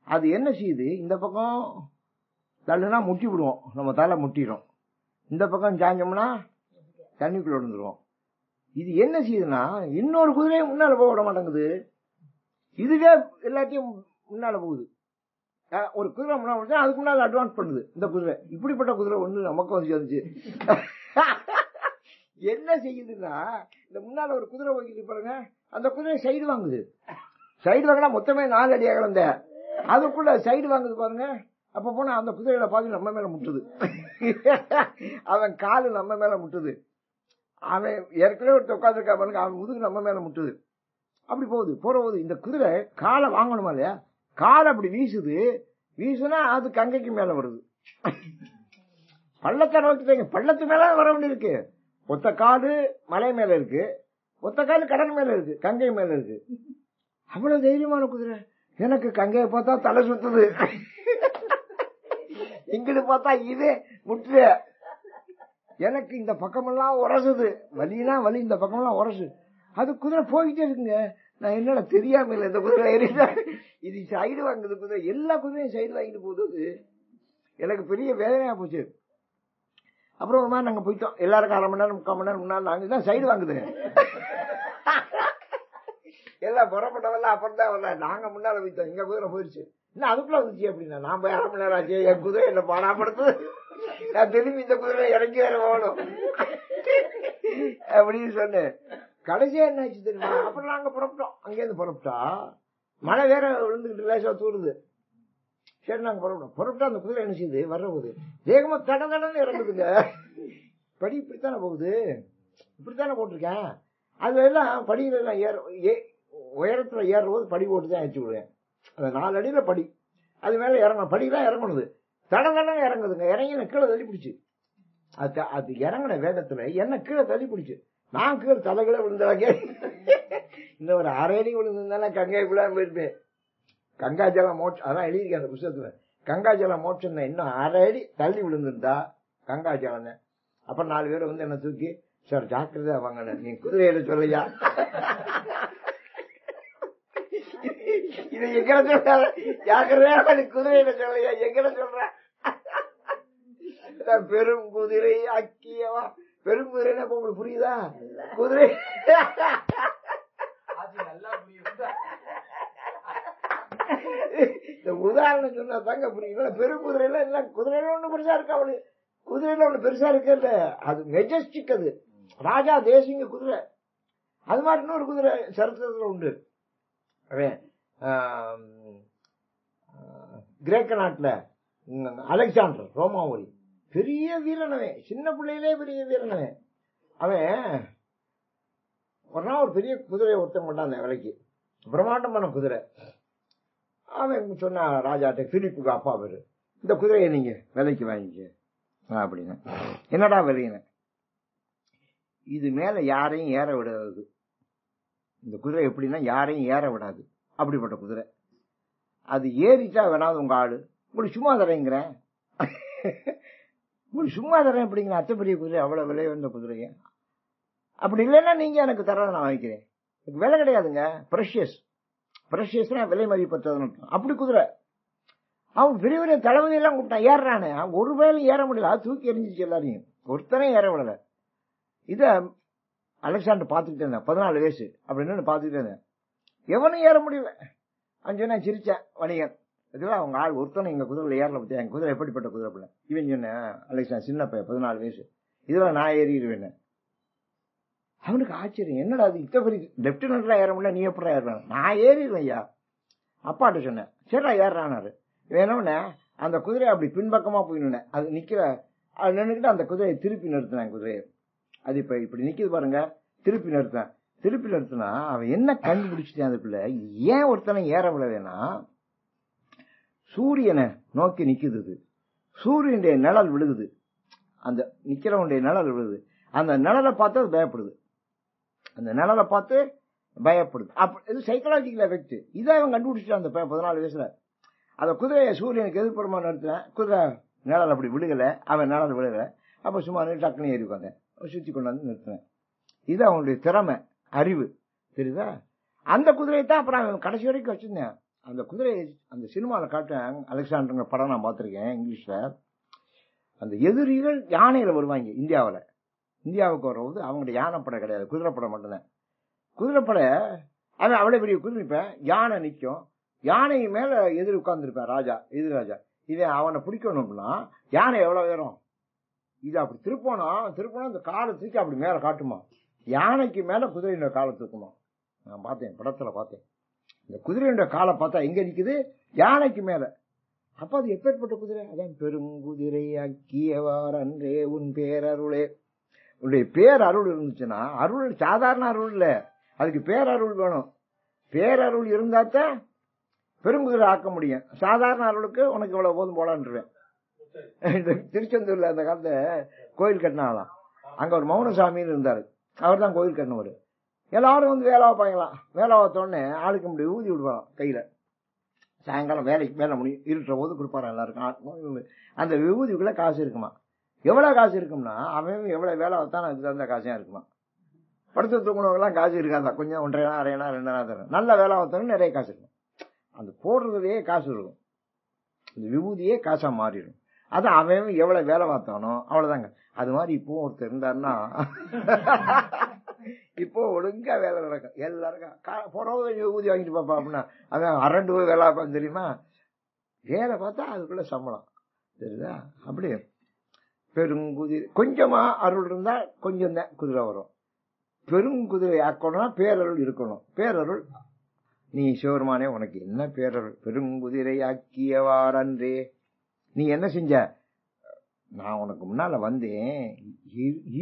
அது என்ன செய்யுது, இந்த பக்கம் தள்ளுனா முட்டி விடுவோம், நம்ம தலை முட்டிடும். இந்த பக்கம் சாஞ்சோம்னா தண்ணிக்குள்ள விழுந்துருவோம். இது என்ன செய்யுதுன்னா இன்னொரு குதிரையை முன்னால போக விட மாட்டேங்குது, இதுவே எல்லாத்தையும் முன்னால போகுது. ஒரு குதிரை முன்னாடி அதுக்கு முன்னாடி அட்வான்ஸ் பண்ணுது இந்த குதிரை. இப்படிப்பட்ட குதிரை ஒண்ணு நமக்கு வந்து சேர்ந்துச்சு. என்ன செய்யுதுன்னா இந்த முன்னால ஒரு குதிரை போய்கிட்டு பாருங்க, அந்த குதிரை சைடு வாங்குது. சைடு வாங்கினா மொத்தமே 4 அடி அகலம், அதுக்குள்ள சைடு வாங்குது பாருங்க. அப்ப போனா அந்த குதிரையில பாதி நம்ம மேல முட்டுது, அவன் காலு நம்ம மேல முட்டுது, அவன் ஏற்கனவே ஒரு உட்காந்துருக்கா பாருங்க, அவன் முதுகு நம்ம மேல முட்டுது. அப்படி போகுது. இந்த குதிரை காலை வாங்கணுமா இல்லையா, காலை அப்படி வீசுனா அது கங்கைக்கு மேல வருது. பள்ளத்தை நோக்கி பள்ளத்து மேல வர வேண்டியிருக்கு. ஒத்த காடு மலை மேல இருக்கு, ஒத்த காடு கடல் மேல இருக்கு, கங்கை மேல இருக்கு. அவ்வளவு தைரியமான குதிரை. எனக்கு கங்கையை பார்த்தா தலை சுத்துது, இங்கிட்டு பார்த்தா இதே முற்று. எனக்கு இந்த பக்கமெல்லாம் உரசுது, வலினா வலி, இந்த பக்கமெல்லாம் உரசு. அது குதிரை போய்கிட்டே இருக்குங்க. நான் என்னடா தெரியாம இல்லை இந்த குதிரை ஏறிட்டா, இது சைடு வாங்குது குதிரை, எல்லா குதிரையும் சைடு வாங்கிட்டு போகுது. எனக்கு பெரிய வேதனையா போச்சு. அப்புறம் ஒரு மாதிரி நாங்க போயிட்டோம், எல்லாருக்கும் 1/2 மணி நேரம் 3/4 மணி நேரம் முன்னாள் நாங்க தான் சைடு வாங்குது. எல்லாம் புறப்பட்டவெல்லாம் அப்புறம் தான் வரல, நாங்க முன்னால போயிட்டோம், எங்க குதிரை போயிடுச்சு. இன்னும் அதுக்குள்ள வந்துச்சு அப்படின்னா நான் போய் 1/2 மணி நேரம் ஆச்சு, என் குதிரை என்ன பாடாப்படுத்து, நான் திரும்பி இந்த குதிரை இறங்கி வேற போகணும் அப்படின்னு சொன்னேன். கடைசியா என்ன ஆச்சு தெரியுமா, அப்புறம் நாங்க புறப்பட்டோம். அங்கேருந்து புறப்பட்டா மழை வேற விழுந்துகிட்டு லேசா தூருது. சரி நாங்க புறப்பட்டா அந்த குதிரை என்ன செய்யுது, வர்ற போது வேகமா தடன்னு இறங்குதுங்க. படி இப்படித்தானே போகுது, இப்படித்தானே போட்டிருக்கேன். அதுல எல்லாம் படியில எல்லாம் உயரத்துல ஏறும்போது படி போட்டுதான் அடிச்சு விடுவேன். அந்த 4 அடியில படி, அது மேல இறங்கணும், படிதான் இறங்கணுது. தடன்னு இறங்குதுங்க. இறங்கி என்ன கீழே தள்ளி பிடிச்சு, அது இறங்கின வேகத்துல என்ன கீழே தள்ளி பிடிச்சு, நான் கீழே தலைகளை விழுந்தாங்க. இன்னும் ஒரு 1/2 அடி விழுந்திருந்தாலும் கங்கைக்குள்ள போயிருப்பேன். கங்காஜலம் மோட்சம், அதான் எழுதியிருக்கேன் அந்த புத்தகத்துல. கங்காஜலம் மோட்சம் இன்னும் 1/2 அடி தள்ளி விழுந்திருந்தா கங்காஜலம். அப்புறம் 4 பேர் வந்து என்ன தூக்கி, சார் ஜாக்கிரதா வாங்க, நீ குதிரையில சொல்லையா, இதை எங்கட சொல்ற, ஜாக்கிரதையா குதிரையில சொல்லையா, எங்கட சொல்ற, பெரும் குதிரை அக்கியவா, பெரும் குதிரைன்னா உங்களுக்கு புரியுதா, குதிரை இந்த உதாரணம் சொன்னா தாங்க புரியும். பெரும் குதிரையில இல்ல, குதிரையில ஒண்ணு பெருசா இருக்கா அவளு, குதிரையில ஒண்ணு பெருசா இருக்குல்ல, அது மெஜஸ்டிக். அது ராஜா தேசிங்க குதிரை. அது மாதிரி இன்னொரு குதிரை சரித்திரத்துல உண்டு. கிரேக்க நாட்டுல அலெக்சாண்டர் ரோமாவூரி பெரிய வீரனவே, சின்ன பிள்ளையிலே பெரிய வீரனவே. அவன் ஒரு நாள் ஒரு பெரிய குதிரையை ஒருத்தன் கொண்டாந்த விலைக்கு, பிரம்மாண்டமான குதிரை. அவன் சொன்னா ராஜாட்ட, பிலிப்புக்கு அப்பா பேரு, இந்த குதிரையை நீங்க விலைக்கு வாங்கிக்க அப்படின்னு. என்னடா விலையின? இது மேல யாரையும் ஏற விடாது. இந்த குதிரை எப்படின்னா யாரையும் ஏற விடாது, அப்படிப்பட்ட குதிரை. அது ஏறிட்டா வேணாது உங்க ஆளு, உங்களுக்கு சும்மா தரேங்கிறேன், உங்களுக்கு சும்மா தரேன் அப்படிங்கிற. அத்தை பெரிய குதிரை, அவ்வளவு விலை வந்த குதிரைய. அப்படி இல்லைன்னா நீங்க எனக்கு தர, நான் வாங்கிக்கிறேன். விலை கிடையாதுங்க, பிரஷியஸ். பிரஷியஸ்னா விலை மதிப்பற்றதுன்னு. அப்படி குதிரை. அவன் பெரிய பெரிய தளபதி எல்லாம் கூப்பிட்டான், ஏறானே. அவன் ஒரு வேலையும் ஏற முடியல, அது தூக்கி எரிஞ்சிச்சு எல்லாரையும், ஒருத்தனையும் ஏற விடல. இத அலெக்சாண்டர் பாத்துக்கிட்டே இருந்தேன், 14 வயசு அப்படின்னு பாத்துக்கிட்டே இருந்தேன். எவனும் ஏற முடியல. அவன் நான் சிரிச்சேன், வணிகன், இதெல்லாம் அவங்க ஆள் ஒருத்தனை எங்க குதிரையில ஏறல பத்தியா, என் குதிரை எப்படிப்பட்ட குதிரை பிள்ளை. இவன் சொன்னேன், அலெக்சாண்டர் சின்ன பையன், 14 வயசு, இதெல்லாம் நான் ஏறிடுவேன். அவனுக்கு ஆச்சரியம், என்னடா அது இத்த பெரிய லெப்டினன்ட்லாம் ஏற முடியல, நீ எப்படி ஏறான்? நான் ஏறிடுவேன் ஐயா. அப்பாட்ட சொன்னேன், சரிடா ஏறானாரு. வேணும்னே அந்த குதிரையை அப்படி பின்பக்கமா போயினேன், அது நிக்கிற அது நின்றுக்கிட்டு அந்த குதிரையை திருப்பி நிறுத்தினேன். குதிரையை அது இப்ப இப்படி நிக்குது பாருங்க, திருப்பி நிறுத்தேன். திருப்பி நிறுத்தினா அவன் என்ன கண்டுபிடிச்சிட்டேன் அதுக்குள்ள, ஏன் ஒருத்தனை ஏற விடவேனா, சூரியனை நோக்கி நிக்குது, சூரியனுடைய நிழல் விழுகுது, அந்த நிக்கிறவனுடைய நிழல் விழுகுது, அந்த நிழலை பார்த்து அது பயப்படுது, அந்த நிழலை பார்த்து பயப்படுது. இது சைக்கலாஜிக்கல் எஃபெக்ட். இதை அவன் கண்டுபிடிச்சிட்டான் அந்த 14 வயசுல. அந்த குதிரையை சூரியனுக்கு எதிர்ப்புறமா நிறுத்தினேன், குதிரை நிழல் அப்படி விழுகல, அவன் நிழல் விழுகல. அப்ப சும்மா டக்குனு ஏறி உட்காந்து சுத்தி கொண்டாந்து நிறுத்தினேன். இது அவனுடைய திறமை, அறிவு, தெரியுதா? அந்த குதிரையை தான் அப்புறம் அவன் கடைசி வரைக்கும் வச்சிருந்தேன். அந்த குதிரையை அந்த சினிமாவில் காட்டேன், அலெக்சாண்டர் படம் நான் பார்த்திருக்கேன் இங்கிலீஷ்ல. அந்த எதிரிகள் யானையில வருவாங்க இந்தியாவில். இந்தியாவுக்கு வரும்போது அவங்களுடைய யானைப்படை கிடையாது, குதிரைப்படை மட்டும்தான். குதிரைப்படை அவன் அவ்வளவு பெரிய குதிரைப்பேன், யானை நிற்கும், யானை மேல எதிர் உட்கார்ந்துருப்பேன் ராஜா, எதிர் ராஜா. இதை அவனை பிடிக்கணும் அப்படின்னா யானை எவ்வளவு உயரம், இது அப்படி திருப்பணும் இந்த காலை தூக்கி அப்படி மேல காட்டுமா, யானைக்கு மேல குதிரையோட காலை தூக்குமா. நான் பார்த்தேன், படத்துல பார்த்தேன். இந்த குதிரையோட காலை பார்த்தா எங்க நிக்குது, யானைக்கு மேல. அப்ப அது எப்பேற்பட்ட குதிரை? அதான் பெருங்குதிரை ஆக்கியவார் அன்றே உன் பேரருளே. உன்னுடைய பேரருள் இருந்துச்சுன்னா, அருள் சாதாரண அருள் இல்ல, அதுக்கு பேரருள் வேணும். பேரருள் இருந்தாத்தான் பெருங்குதிரை ஆக்க முடியும். சாதாரண அருளுக்கு உனக்கு இவ்வளவு போதும் போலான்றுவேன். திருச்செந்தூர்ல அந்த காலத்துல கோயில் கட்டினாலாம், அங்க ஒரு மௌனசாமின்னு இருந்தாரு, அவர் தான் கோயில் கட்டினவர். எல்லாரும் வந்து வேலை வைப்பாங்களாம். வேலை பார்த்தோடனே ஆளுக்கு முடிவு ஊதி விடுவாராம் கையில. சாயங்காலம் வேலைக்கு மேல முடியும், இருட்டுற போது கொடுப்பாராம் எல்லாருக்கும். அந்த விபூதிக்குள்ள காசு இருக்குமா. எவ்வளவு காசு இருக்கும்னா, அவன் எவ்வளவு வேலை வைத்தான் அதுக்கு தகுந்த காசையா இருக்குமா. படுத்து தூங்கினவங்க எல்லாம் காசு இருக்காதா, கொஞ்சம் 1.5 நாள் 1.5 நாள் 2 நாள் தரும். நல்ல வேலை வைத்தவங்க நிறைய காசு இருக்கும். அந்த போடுறதுலயே காசு இருக்கும், இந்த விபூதியே காசா மாறிடும். அது அவன் எவ்வளவு வேலை பார்த்தானோ அவ்வளவுதாங்க. அது மாதிரி இப்போ ஒருத்தர் இருந்தாருன்னா இப்போ ஒழுங்கா வேலை நடக்கும். எல்லாருக்கும் போறவங்க விபூதி வாங்கிட்டு பாப்பா அப்படின்னா அவன் அரண்டு போய் வேலை பார்ப்பான் தெரியுமா. வேலை பார்த்தா அதுக்குள்ள சம்பளம், தெரியுதா? அப்படி பெருங்குதிரை கொஞ்சமா அருள் இருந்தா கொஞ்சம் தான் குதிரை வரும். பெருங்குதிரை ஆக்கணும்னா பேரருள் இருக்கணும். பேரருள் நீ சிவருமானே உனக்கு என்ன பேரருள், பெருங்குதிரை ஆக்கியவார் அன்றே. நீ என்ன செஞ்ச, நான் உனக்கு முன்னால வந்தேன்,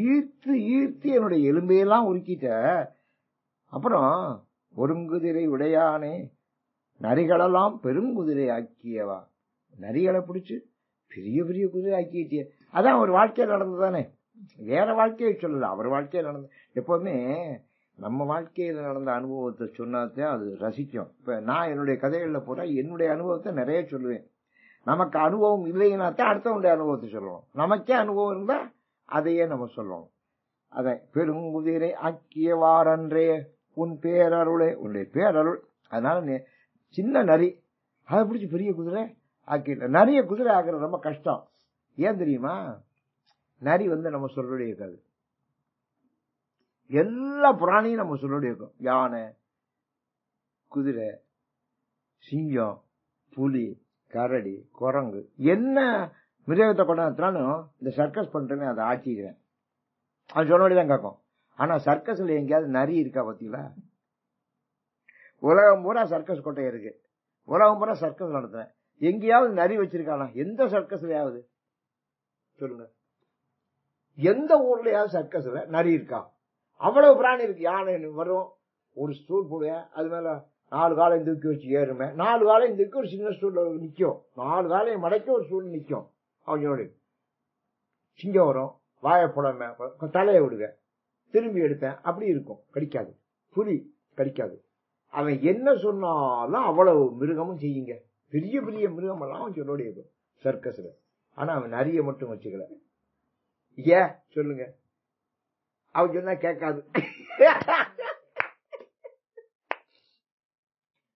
ஈர்த்து ஈர்த்து என்னுடைய எலும்பையெல்லாம் உருக்கிட்ட. அப்புறம் ஒருங்குதிரை உடையானே நரிகளெல்லாம் பெருங்குதிரை ஆக்கியவா, நரிகளை பிடிச்சு பெரிய பெரிய குதிரை ஆக்கிட்டிய. அதான் ஒரு வாழ்க்கையில் நடந்ததானே, வேற வாழ்க்கையை சொல்லல, அவர் வாழ்க்கையில் நடந்த. எப்பவுமே நம்ம வாழ்க்கையில நடந்த அனுபவத்தை சொன்னாதான் அது ரசிக்கும். இப்ப நான் என்னுடைய கதைகள்ல போற என்னுடைய அனுபவத்தை நிறைய சொல்லுவேன். நமக்கு அனுபவம் இல்லைன்னா தான் அடுத்தவனுடைய அனுபவத்தை சொல்லணும். நமக்கே அனுபவம் இருந்தா அதையே நம்ம சொல்லணும். அதை பெருங்குதிரை ஆக்கியவாரன்றே உன் பேரருளே, உன்னுடைய பேரருள். அதனால சின்ன நரி அதை பிடிச்சி பெரிய குதிரை ஆக்கிட்ட. நிறைய குதிரை ஆக்குறது ரொம்ப கஷ்டம். ஏன் தெரியுமா? நரி நம்ம சொல்றோடைய இருக்காது, எல்லா புராணியும் நம்ம சொல்லோட இருக்கும். யானை, குதிரை, சிங்கம் புலி, கரடி, குரங்கு, என்ன மிருகத்தை கொண்டாந்தாலும் இந்த சர்க்கஸ் பண்றேன்னு அதை ஆட்டிக்கிறேன். அவன் சொன்னபடிதான் கேட்கும். ஆனா சர்க்கஸ்ல எங்கேயாவது நரி இருக்கா பாத்தீங்களா? உலகம் பூரா சர்க்கஸ் கோட்டை இருக்கு, உலகம் பூரா சர்க்கஸ் நடத்துறேன். எங்கேயாவது நரி வச்சிருக்கானா? எந்த சர்க்கஸ்லயாவது சொல்லுங்க, எந்த ஊர்லயாவது சர்க்கஸ்ல நரி இருக்கா? அவ்வளவு பிராணி இருக்கு. யானை வரும், ஒரு ஸ்டூல் போடுவேன், அது மேல 4 காலையும் தூக்கி வச்சு ஏறுமே, 4 காலையும் தூக்கி ஒரு சின்ன ஸ்டூல்ல நிக்கும், 4 காலையும் மடக்கி ஒரு ஸ்டூல் நிக்கும். அவனோட சிங்கம் வரும், வாழைப்பழமே தலையை விடுவேன், திரும்பி எடுப்பேன், அப்படி இருக்கும். கடிக்காது, புலி கடிக்காது. அவன் என்ன சொன்னாலும் அவ்வளவு மிருகமும் செய்யுங்க, பெரிய பெரிய மிருகம் எல்லாம் அவன் சொல்லோட இருக்கும் சர்க்கஸ்ல. ஆனா அவன் நரிய மட்டும் வச்சுக்கல. ஏன் சொல்லுங்க? அவன் சொன்னா கேட்காது.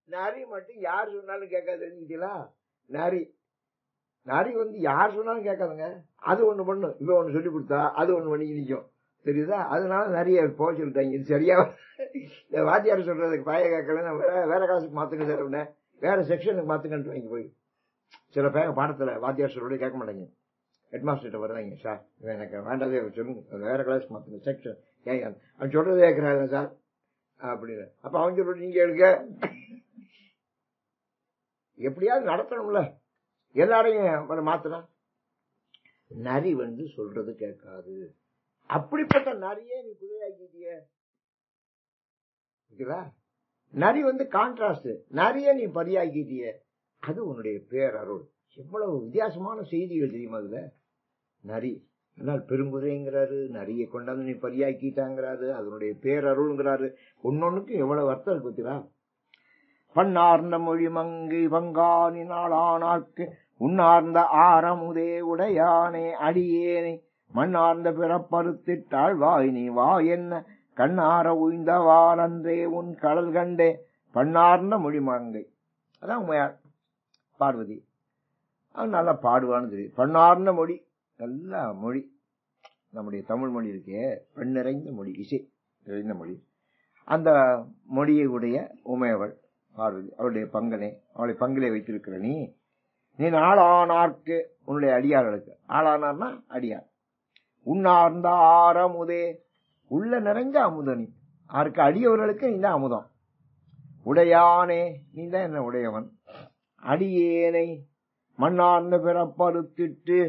நரி மட்டும் யார் சொன்னாலும் கேட்காது. தெரிஞ்சுக்கிட்டீங்களா? நரி யார் சொன்னாலும் கேட்காதுங்க. அது ஒண்ணு பண்ணும், இவ ஒண்ணு சொல்லி கொடுத்தா அது ஒண்ணு பண்ணி நிற்கும். தெரியுதா? அதனால நிறைய போக சொல்லிட்டாங்க. இது சரியா வாத்தியார் சொல்றதுக்கு பைய கேட்கல, வேற கிளாஸுக்கு மாத்துங்க சார், வேற செக்ஷனுக்கு மாத்துங்கன்னு வாங்கி போய் சில பேங்க பாடத்துல வாத்தியார் சொல்றதே கேட்க மாட்டாங்க. ஹெட்மாஸ்டர் வர்றாங்க, சார் எனக்கு வேண்டாதே சொல்லுங்க, வேற கிளாஸ் மாத்துங்க செக்ஷன். ஏன் அவன் சொல்றதே கேட்கறாங்க சார் அப்படின்னு. அப்ப அவன் சொல்றது நீங்க எடுக்க எப்படியாவது நடத்தணும்ல, எல்லாரையும் மாத்தணும். நரி சொல்றது கேட்காது. அப்படிப்பட்ட நரியே நீ குதிரையாக்கிட்டிய. நரி கான்ட்ராஸ்ட், நரியே நீ பரியாக்கிட்டிய. அது உன்னுடைய பேரருள். எவ்வளவு வித்தியாசமான செய்திகள் தெரியுமா அதுல? நரி பெருங்குதிரைங்கிறாரு, நரியை கொண்டாந்து நீ பரியாக்கிட்டாங்கிறாரு, அதனுடைய பேரருள்ங்கிறாரு. ஒன்னொன்னுக்கு எவ்வளவு அர்த்தம் இருக்கு பார்த்தீங்களா? பண்ணார்ந்த மொழி மங்கை பங்கானி நாளானார்க்கு உன்னார்ந்த ஆரமுதே உடையானே அடியேனை மண்ணார்ந்த பிறப்பறுத்திட்டாழ்வாய் நீ வா என்ன கண்ணார உய்ந்தவார் அன்றே உன் கடல் கண்டே. பண்ணார்ந்த மொழி மங்கை, அதான் உமையார் பார்வதி. அது நல்லா பாடுவான்னு தெரியும். பண்ணார்ந்த மொழி, நல்ல மொழி. நம்முடைய தமிழ் மொழி இருக்கே, பெண் நிறைந்த மொழி, இசை நிறைந்த மொழி. அந்த மொழியை உடைய உமையவள் பார்வதி, அவளுடைய பங்கனை, அவளை பங்கிலே வைத்திருக்கிற நீ ஆளானார்க்கு, உன்னுடைய அடியார்களுக்கு. ஆளானார்னா அடியார். உன்னார்ந்த ஆரமுதே, உள்ள நிறைஞ்ச அமுதனி, யாருக்கு அடியவர்களுக்கு நீ தான் அமுதம். உடையானே, நீ தான் என்ன உடையவன். அடியேனை மண்ணார்ந்த பிறப்பறுத்திட்டு,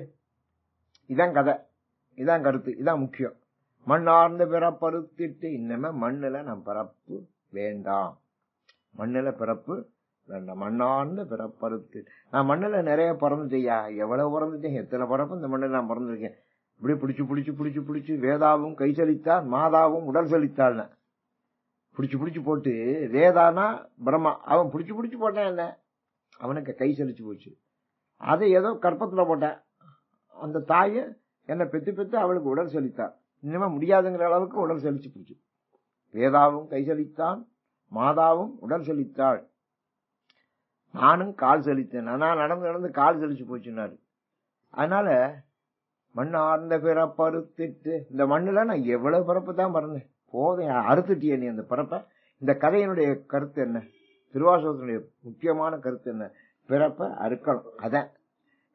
இதான் கதை, இதான் கருத்து, இதான் முக்கியம். மண்ணார்ந்த பிறப்பறுத்திட்டு, இன்னமே மண்ணுல நம் பிறப்பு வேண்டாம், மண்ணுல பிறப்பு வேண்டாம். மண்ணார்ந்த பிறப்பறுத்து, நான் மண்ணுல நிறைய பிறந்துட்டேயா, எவ்வளவு பிறந்துட்டேன், எத்தனை பிறப்பு இந்த மண்ணில் நான் பிறந்திருக்கேன். இப்படி பிடிச்சு பிடிச்சு பிடிச்சு பிடிச்சு வேதாவும் கை செலுத்தாள், மாதாவும் உடல் செலுத்தாள். பிடிச்சு போட்டு, வேதானா பிரம்மா, அவன் பிடிச்சு போட்டான், என்ன அவனுக்கு கை செலுச்சு போச்சு. அதை ஏதோ கற்பத்துல போட்டேன், அந்த தாயை என்ன பெத்து அவளுக்கு உடல் செலுத்தாள். இனிமே முடியாதுங்கிற அளவுக்கு உடல் செலுச்சு போச்சு. வேதாவும் கை செலுத்தான், மாதாவும் உடல் செலுத்தாள், நானும் கால் செலுத்தேன், நான் நடந்து கால் செலுச்சு போச்சுன்னாரு. அதனால மண்ணார்ந்த பிறப்பறுத்திட்டு, இந்த மண்ணுல நான் எவ்வளவு பிறப்பு தான் பிறந்தேன், போதும் அறுத்துட்டிய நீ அந்த பிறப்ப. இந்த கதையினுடைய கருத்து என்ன, திருவாசகத்தினுடைய முக்கியமான கருத்து என்ன? பிறப்ப அறுக்கணும். அதான்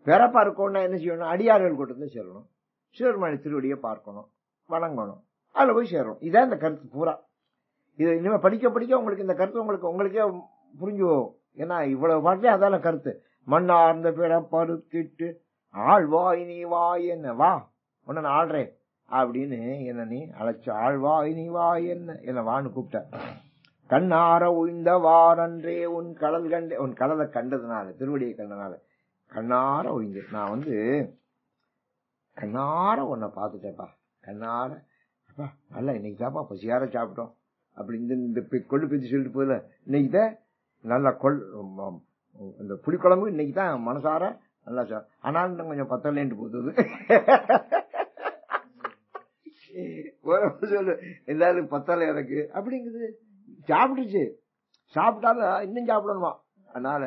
பிறப்ப அறுக்கணும்னா என்ன செய்யணும்? அடியார்கள் கூட்டத்தில் சேரணும், சிவருமானி திருவடியை பார்க்கணும், வணங்கணும், அதுல போய் சேரணும். இதான் இந்த கருத்து பூரா. இது இனிமே படிக்க உங்களுக்கு இந்த கருத்து உங்களுக்கே புரிஞ்சு போகும். ஏன்னா இவ்வளவு பாட்டிலே அதான கருத்து. மண்ணார்ந்த பிறப்பறுத்திட்டு ஆழ்வாய் நீ வாய் என்ன, வா உன்ன நான் ஆள்றேன் அப்படின்னு என்ன நீ அழைச்ச. ஆழ்வாய் நீ வாய் என்ன வான்னு கூப்பிட்ட. கண்ணார உய்ந்த வாரன்றே உன் கடல் கண்டே, உன் கடலை கண்டதுனால, திருவடியை கண்டனால கண்ணார உய்ந்து, நான் கண்ணார உன்னை பார்த்துட்டேப்பா, கண்ணார. அப்பா நல்லா இன்னைக்கு தாப்பா பசியார சாப்பிட்டோம் அப்படி இந்த கொள்ளு பேச்சு சொல்லிட்டு போதுல, இன்னைக்கு நல்லா இந்த புளிக்குழம்பு இன்னைக்கு தான் மனசார நல்லா ஆனாலும் கொஞ்சம் பத்தலேன்ட்டு போகுது. சொல்லு எல்லாரும் பத்தலை எனக்கு அப்படிங்குது. சாப்பிட்டுச்சு, சாப்பிட்டாலும் இன்னும் சாப்பிடணுமா. அதனால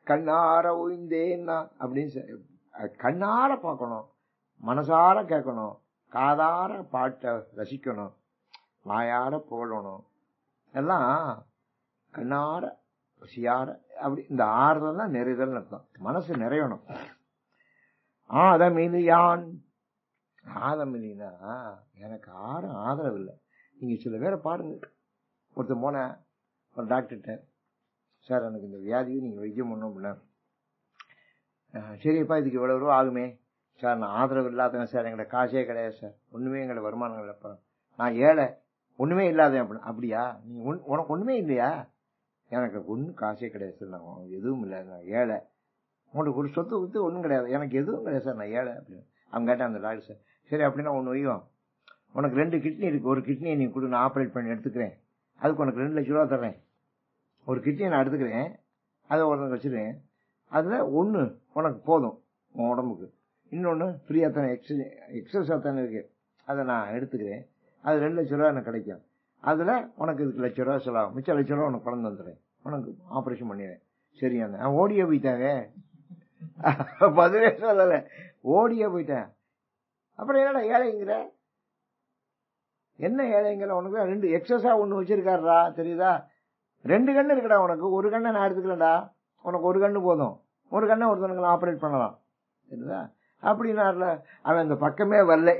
கண்ணார உய்ந்தேன்னா அப்படின்னு கண்ணார பார்க்கணும், மனசார கேட்கணும், காதார பாட்டை ரசிக்கணும், வாயார போடணும், எல்லாம் கண்ணார பசியார அப்படி இந்த ஆறுதல்னா நிறைதல் அர்த்தம். மனசு நிறையணும். ஆதமிலியான் ஆதமிலினா எனக்கு யாரும் ஆதரவு இல்லை. நீங்க சில பேரை பாருங்க. ஒருத்தர் போன ஒரு டாக்டர்கிட்ட, சார் எனக்கு இந்த வியாதியை நீங்க வைத்தியம் பண்ணணும் அப்படின்னா, சரிப்பா இதுக்கு இவ்வளவு ரூபா ஆகுமே சார், நான் ஆதரவு இல்லாதவன் சார், எங்கள்ட காசே கிடையாது சார், ஒண்ணுமே எங்களோட வருமானம் இல்லப்பா, நான் ஏழை, ஒண்ணுமே இல்லாதேன் அப்படின்னு. அப்படியா, நீ உனக்கு ஒண்ணுமே இல்லையா? எனக்கு ஒன்றும் காசே கிடையாது சார், நான் எதுவும் இல்லை, நான் ஏழை, உங்களுக்கு ஒரு சொத்து கொடுத்து ஒன்றும் கிடையாது, எனக்கு எதுவும் கிடையாது சார், நான் ஏழை அப்படின்னு. அவங்க கேட்டேன் அந்த டாக்டர், சார் சரி அப்படின்னா ஒன்று வையும், உனக்கு 2 கிட்னி இருக்கு, ஒரு கிட்னியை நீ கொடு, நான் ஆப்ரேட் பண்ணி எடுத்துக்கிறேன், அதுக்கு உனக்கு 2 லட்ச ரூபா தர்றேன், ஒரு கிட்னியை நான் எடுத்துக்கிறேன், அதை ஒருத்தங்க வச்சிருக்கேன், அதுல ஒன்று உனக்கு போதும் உன் உடம்புக்கு, இன்னொன்று ஃப்ரீயா தானே எக்ஸஸா தானே இருக்கு, அதை நான் எடுத்துக்கிறேன், அது 2 லட்ச ரூபா எனக்கு கிடைக்கும், அதுல உனக்கு இதுக்கு 1 லட்ச ரூபா செலவு, மிச்ச 1 லட்ச ரூபா உனக்கு பணம் தந்துடுறேன், உனக்கு ஆபரேஷன் பண்ணிடுறேன். சரியான நான் ஓடியே போயிட்டாங்க, பதிலே சொல்லல, ஓடியே போயிட்டேன். அப்புறம் என்னடா ஏழைங்கிற, என்ன ஏழைங்கிற, உனக்கு 2 எக்ஸஸா ஒண்ணு வச்சிருக்காருடா தெரியுதா, 2 கண்ணு இருக்குடா உனக்கு, ஒரு கண்ணை நான் எடுத்துக்கலடா, உனக்கு ஒரு கண்ணு போதும், ஒரு கண்ணை ஒருத்தனுக்கு ஆபரேட் பண்ணலாம் தெரியுதா அப்படின்னாருல. அவன் அந்த பக்கமே வரல,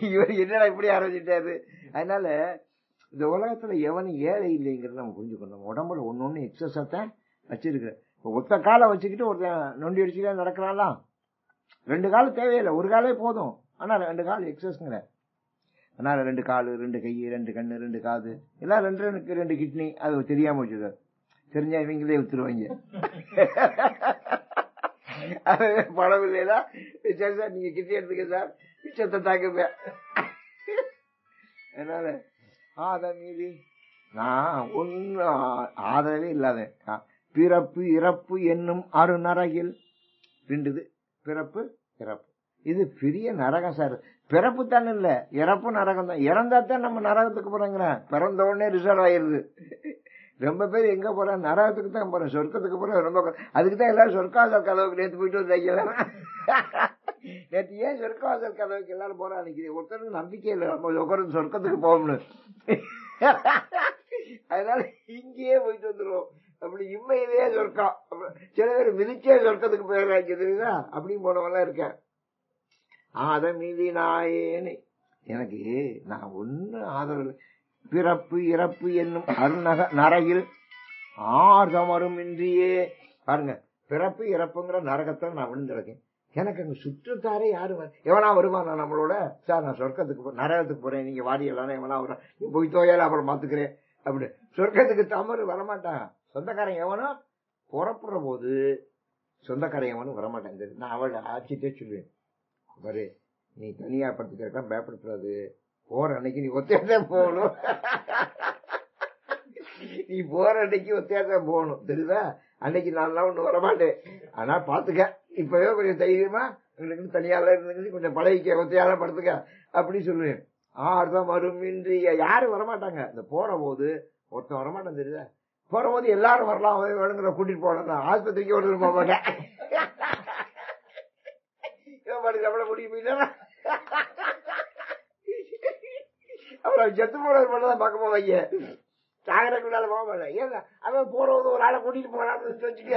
இவர் என்னடா இப்படி ஆரம்பிச்சிட்டாரு. அதனால இந்த உலகத்துல எவனும் ஏழை இல்லைங்கிறது நம்ம புரிஞ்சுக்கணும். உடம்புல ஒண்ணு எக்ஸஸத்தான் வச்சிருக்கிற. இப்ப ஒத்த காலை வச்சுக்கிட்டு ஒருத்தன் நொண்டி அடிச்சுக்கிட்டே நடக்கிறான்லாம், 2 காலம் தேவையில்லை, ஒரு காலே போதும், ஆனா 2 கால் எக்ஸஸ்ங்கிற. அதனால 2 காலு, 2 கை, 2 கண்ணு, 2 காது, எல்லாம் 2 கிட்னி, அது தெரியாம வச்சுருக்காரு. தெரிஞ்சா இவங்களே வித்துருவாங்க. பணம் இல்லையா, சரி சார் நீங்க கிட்னி எடுத்துக்க சார், மிச்சத்தை தாக்குப்பேன். அதனால மீதி நான் ஒன்னு ஆதரவே இல்லாத, பிறப்பு இறப்பு என்னும் 6 நரகில் 2 பிறப்பு இறப்பு, இது பெரிய நரகம் சார். பிறப்பு தானே இல்ல, இறப்பு நரகம் தான். இறந்தாத்தான் நம்ம நரகத்துக்கு போறோங்கிற, பிறந்த உடனே ரிசர்வ் ஆயிருது. ரொம்ப பேர் எங்க போறேன், நரகத்துக்கு தான் போறேன், சொர்க்கத்துக்கு போறேன். ரொம்ப அதுக்குதான் எல்லாரும் சொர்க்காசல் கதவுக்கு நேற்று போயிட்டு வந்தாங்க. நேற்று ஏன் சொர்க்காசல் கதவுக்கு எல்லாரும் போறா நினைக்கிறேன், ஒருத்தருக்கு நம்பிக்கை இல்லை நம்ம உட்கார்ந்து சொர்க்கத்துக்கு போகணும்னு. அதனால இங்கேயே போயிட்டு வந்துருவோம். அப்படி இம்மையிலேயே சொர்க்கம், சில பேர் மிதிச்சே சொர்க்கத்துக்கு போயிடுறாங்க தெரியுதா, அப்படின்னு போனவெல்லாம் இருக்கேன். அதை மீதி நாயேன்னு எனக்கு நான் ஒண்ணு ஆதரவு. பிறப்பு இறப்பு என்னும் 6 நரகில் ஆர்தமரும் இன்றியே, பாருங்க, பிறப்பு இறப்புங்கிற நரகத்தில் நான் விழுந்திருக்கேன். எனக்கு அங்க சுற்றத்தாரே யாரும் எவனா வருவானா நம்மளோட, சார் நான் சொர்க்கத்துக்கு நரகத்துக்கு போறேன், நீங்க வாரியலாம், எவனா வர, நீ போய் தோயால அப்புறம் பாத்துக்கிறேன் அப்படி. சொர்க்கத்துக்கு தமறு வரமாட்டான். சொந்தக்காரன் எவனோ புறப்படுற போது சொந்தக்காரன் எவனும் வரமாட்டேன். நான் அவளை ஆட்சிட்டே சொல்லுவேன், பாரு நீ தனியா படுத்துக்கிறதான் பயப்படுத்துறாது, போற அன்னைக்கு நீ ஒத்தையாதான் போகணும், நீ போற அன்னைக்கு ஒத்தையாதான் போகணும் தெரியுதா, அன்னைக்கு நான் ஒண்ணு வரமாட்டேன், ஆனா பாத்துக்க இப்பவே கொஞ்சம் தைரியமா எங்களுக்கு தனியால இருந்து கொஞ்சம் பழகிக்க, ஒத்தையால படுத்துக்க அப்படி சொல்லுவேன். ஆர்தம் அருமின்றி யாரும் வரமாட்டாங்க. இந்த போற போது ஒருத்தன் வரமாட்டான் தெரியுதா, போற போது எல்லாரும் வரலாம், வேணுங்கிற கூட்டிட்டு போனா ஆஸ்பத்திரிக்கு ஒருத்தர் போக மாட்டேன், நம்மள முடியும் போயிட்டா அப்புறம் செத்து போனது மட்டும்தான் பார்க்க போவாங்க, சாகரக்குள்ளால போக மாட்டேன். ஏங்க அவன் போறது ஒரு ஆளை கூட்டிட்டு போறான்னு வச்சுக்க,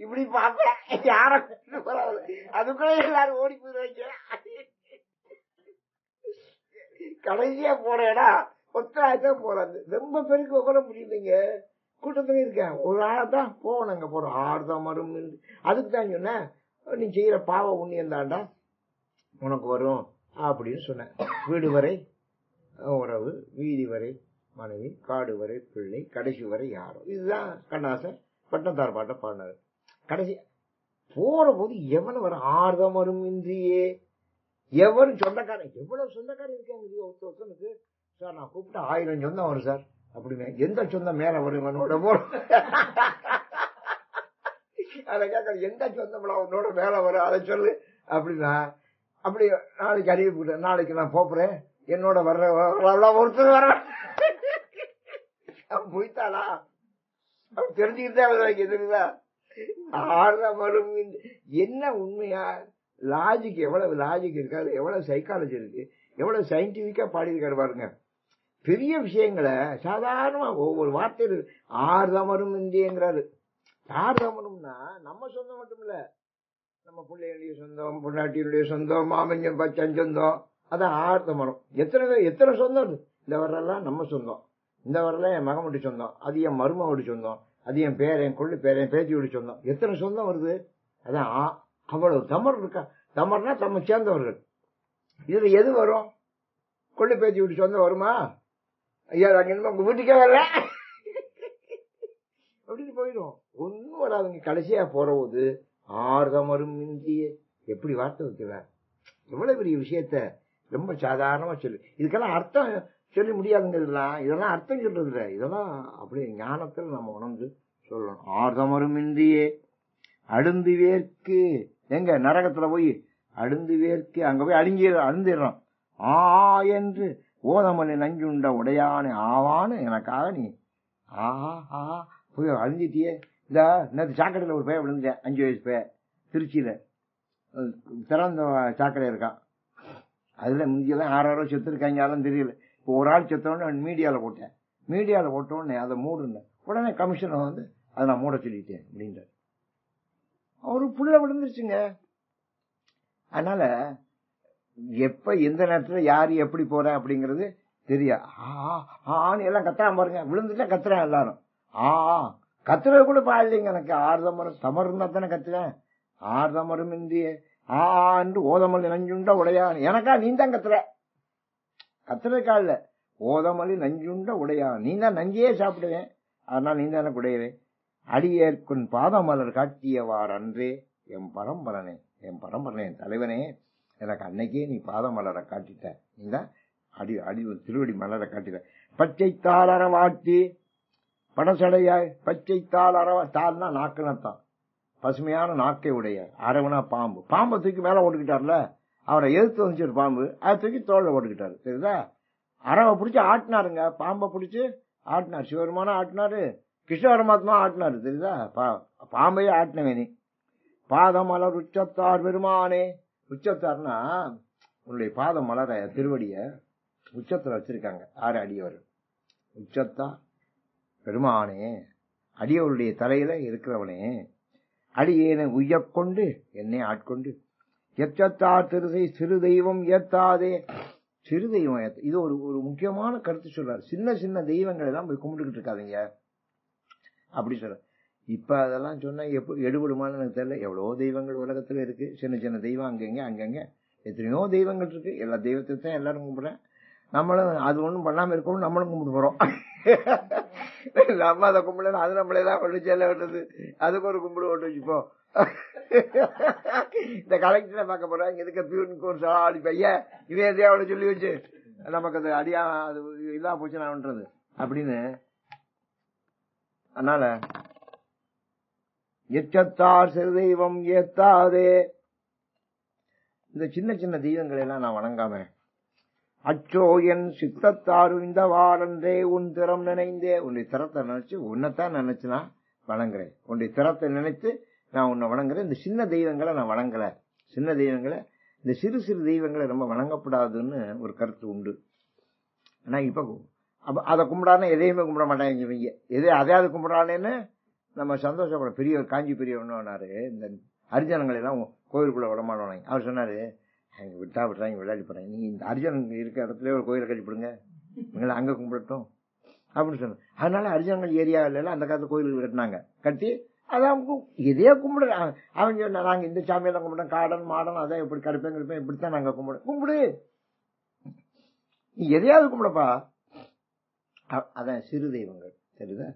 இப்படி பார்ப்பேன் யார கூட்டிட்டு போறாங்க, அதுக்குள்ள எல்லாரும் ஓடி போயிருவாங்க. கடைசியா போற இடம் ஒத்தாயத்தான் போறாது, ரொம்ப பேருக்கு உட்கார முடியுதுங்க, கூட்டத்துல இருக்கேன், ஒரு ஆளைத்தான் போகணுங்க போறோம். ஆர்தம் வரும், அதுக்கு தான் சொன்னேன், நீ செய்யற பாவ உண்ணியம் தாண்டா உனக்கு வரும் அப்படின்னு சொன்னேன். வீடு வரை உறவு, வீதி வரை மனைவி, காடு வரை பிள்ளை, கடைசி வரை யாரும், இதுதான் கண்ணாசன் பட்டத்தார் பாட்ட பாடினாரு. கடைசி போற போது எவனு வர ஆர்தம் வரும் இன்றியே, எவரும் சொந்தக்காரன், எவ்வளவு சொந்தக்காரன் இருக்காங்க ஒருத்தனுக்கு, சார் நான் கூப்பிட்டு 1000 சொந்தம் வரும் சார் அப்படின்னு, எந்த சொந்தம் மேல வரும் உன்னோட போற, அதை கேட்க எந்த சொந்தம் உன்னோட மேல வரும் அதை சொல்லு அப்படின்னா, அப்படி நாளைக்கு அறிவிப்பு, நாளைக்கு நான் போறேன் என்னோட வர்ற ஒருத்தர் வர போய்த்தாளா தெரிஞ்சுக்கிட்டே தெரியுதா. ஆர்தமரும் என்ன உண்மையா லாஜிக், எவ்வளவு லாஜிக் இருக்காது, எவ்வளவு சைக்காலஜி இருக்கு, எவ்வளவு சயின்டிபிக்கா பாடியிருக்காரு பாருங்க. பெரிய விஷயங்களை சாதாரணமா ஒவ்வொரு வார்த்தையில் ஆர்தமரும் இந்தியங்கிறாரு. ஆர்தமரும்னா நம்ம சொந்தம் மட்டும் இல்ல, நம்ம பிள்ளைகளுடைய சொந்தம், பொண்டாட்டியுடைய சொந்தம், மாமஞ்சம் பச்சன் சொந்தம், அதான் ஆர்தமரம். எத்தனை சொந்தம். இந்த வரலாம் நம்ம சொந்தம், இந்த வரலாம் என் மகன் வீட்டு சொந்தம், அது என் மருமகோட சொந்தம், அது என் பேரன் கொள்ளு பேரன் பேத்தியோட சொந்தம். எத்தனை சொந்தம் வருது. அதான் அவ்வளவு தமர் இருக்கா. தமர்னா தம்மை சேர்ந்தவர்கள். இதுல எது வரும்? கொள்ளு பேத்தி வீட்டு சொந்தம் வருமா? ஐயா அங்க உங்க வீட்டுக்கே வரல அப்படின்னு போயிடும். ஒன்னும் வராதுங்க. கடைசியா போறபோது ஆர்தமரும் இந்திய எப்படி வார்த்தை வைக்கிறார். எவ்வளவு பெரிய விஷயத்த ரொம்ப சாதாரணமா சொல்லு. இதுக்கெல்லாம் அர்த்தம் சொல்லி முடியாதுங்க. இதெல்லாம் அர்த்தம் சொல்றது இல்ல. இதெல்லாம் அப்படியே ஞானத்துல நம்ம உணர்ந்து சொல்லணும். ஆர்தமரும் இந்தியே அழுந்து வேர்க்கு. எங்க நரகத்துல போய் அழுந்து வேர்க்கு அங்க போய் அழுந்திடுறோம். என்று ஓதமலை நஞ்சுண்ட உடையானே ஆவான்னு எனக்காக நீ போய் அழிஞ்சிட்டியே. இந்த நேற்று சாக்கடையில ஒரு பையன் விழுந்தேன், 5 வயசு பையன், திருச்சியில திறந்த சாக்கடை இருக்கான். அதுல முந்தியெல்லாம் 6 செத்து இருக்காங்க, யாரும் தெரியல. இப்போ ஒரு ஆள் செத்தோன்னு மீடியால போட்டேன். மீடியால போட்டோன்னு அதை மூடுனேன். உடனே கமிஷனை வந்து அதை நான் மூட சொல்லிட்டேன் அப்படின்றார். அவரு புள்ள விழுந்துருச்சுங்க. அதனால எப்ப எந்த நேரத்துல யாரு எப்படி போற அப்படிங்கறது தெரியா. ஆன்னு எல்லாம் கத்துறான் பாருங்க. விழுந்துட்டா கத்துறான் எல்லாரும். கத்துறது கூட பாடலைங்க எனக்கு. ஆர்தமரம் தமருந்தா தானே கத்துறேன். ஆர்தமரும் இந்திய என்று ஓதமல்லி நஞ்சுண்ட உடையான் எனக்கா நீ தான் கத்துற. கத்துறதுக்கா இல்ல, ஓதமல்லி நஞ்சுண்ட உடையான் நீ தான் நஞ்சையே சாப்பிடுவேன். அதனால நீ தானே குடையவேன். அடியேற்குன் பாதமலர் காட்டியவார் அன்றே என் பரம்பரனே, என் பரம்பரனே, என் தலைவனே, எனக்கு அன்னைக்கே நீ பாதமலரை காட்டிட்ட. நீ தான் அடி திருவடி மலரை காட்டிட்ட. பச்சை தாள் அறவாட்டி படசடையாய். பச்சை தாள் தாள்னா நாக்குனத்தான், பசுமையான நாக்கை உடைய. அரவனா பாம்பு. பாம்பை தூக்கி மேல ஓட்டுக்கிட்டார்ல, அவரை எதிர்த்து வந்துச்சு பாம்பு, அதை தூக்கி தோல்ல ஓட்டுக்கிட்டாரு. சரிதா? அரவை பிடிச்சி ஆட்டினாருங்க. பாம்பை பிடிச்சி ஆட்டினார். சிவபெருமான ஆட்டினாரு, கிருஷ்ண பரமாத்மா ஆட்டினாரு. தெரியுதா? பாம்பையே ஆட்டினவேனி. பாதமலர் உச்சத்தார் பெருமானே. உச்சத்தார்னா உன்னுடைய பாத மலர திருவடிய உச்சத்துல வச்சிருக்காங்க. 6 அடியவர். உச்சத்தார் பெருமானே, அடியவருடைய தலையில இருக்கிறவனே, அடியேனை உய்யக்கொண்டு என்னை ஆட்கொண்டு எச்சத்தார் திருசை சிறு தெய்வம் ஏத்தாதே. சிறு தெய்வம் இது ஒரு முக்கியமான கருத்து சொல்றாரு. சின்ன சின்ன தெய்வங்களை எல்லாம் போய் கும்பிட்டுக்கிட்டு இருக்காதீங்க அப்படி சொல்ற. இப்ப அதெல்லாம் சொன்னா எப்படி எடுபடுமான்னு எனக்கு தெரியல. எவ்வளவோ தெய்வங்கள் உலகத்துல இருக்கு. சின்ன சின்ன தெய்வம் அங்கங்க எத்தனையோ தெய்வங்கள் இருக்கு. எல்லா தெய்வத்தை தான் எல்லாரும் கும்பிடுறேன். நம்மளும் அது ஒண்ணும் பண்ணாம இருக்கணும், நம்மளும் கும்பிட்டு போறோம். நம்ம அதை கும்பிடல, அது நம்மளேதான் கொண்டு செல்ல விட்டது. அதுக்கு ஒரு கும்பிடு ஓட்டு வச்சுப்போம். இந்த கலெக்டரை பார்க்க போறேன், இங்க இருக்க பியூனுக்கு ஒரு சாடி பையன் இதே எதையா அவளை சொல்லி வச்சு நமக்கு அது அடியா அது இதா போச்சு நான் பண்றது அப்படின்னு. அதனால எச்சத்தார் சிறு தெய்வம் ஏத்தாதே. இந்த சின்ன சின்ன தெய்வங்களை எல்லாம் நான் வணங்காம, அச்சோ என் சித்தத்தாரு இந்த வாரன்றே உன் திறம் நினைந்தே. உன்னுடைய திறத்தை நினைச்சு உன்னைத்தான் நினைச்சு நான் வணங்குறேன். உன்னுடைய திறத்தை நினைத்து நான் உன்னை வணங்குறேன். இந்த சின்ன தெய்வங்களை நான் வணங்கல. சின்ன தெய்வங்களை, இந்த சிறு சிறு தெய்வங்களை ரொம்ப வணங்கப்படாதுன்னு ஒரு கருத்து உண்டு. ஆனா இப்ப அதை கும்பிடானே எதையுமே கும்பிட மாட்டாங்க இவங்க. அதையாவது கும்பிடானேன்னு நம்ம சந்தோஷப்பட. பெரியவர் காஞ்சி பெரியவர்னாரு, இந்த அரிஜனங்களை எல்லாம் கோயிலுக்குள்ள விடமாட்டாங்க. அவர் சொன்னாரு, விட்டாங்க விளையாடி போறாங்க, நீங்க இந்த அரிஜனன் இருக்க இடத்துல ஒரு கோயிலை கட்டிவிடுங்க, நீங்களை அங்க கும்பிடட்டும் அப்படின்னு சொன்னாங்க. அதனால அரிஜனங்கள் ஏரியாவில எல்லாம் அந்த காலத்துல கோயிலுக்கு கட்டினாங்க. கட்டி அதான் இதே கும்பிடு. அவங்க நாங்க இந்த சாமியெல்லாம் கும்பிட்டோம், காடன் மாடன் அதான் எப்படி கருப்பேன் கருப்பேன் இப்படித்தான் நாங்க கும்பிடு. நீ எதையாவது கும்பிடப்பா. அதான் சிறு தெய்வங்கள். சரிதா?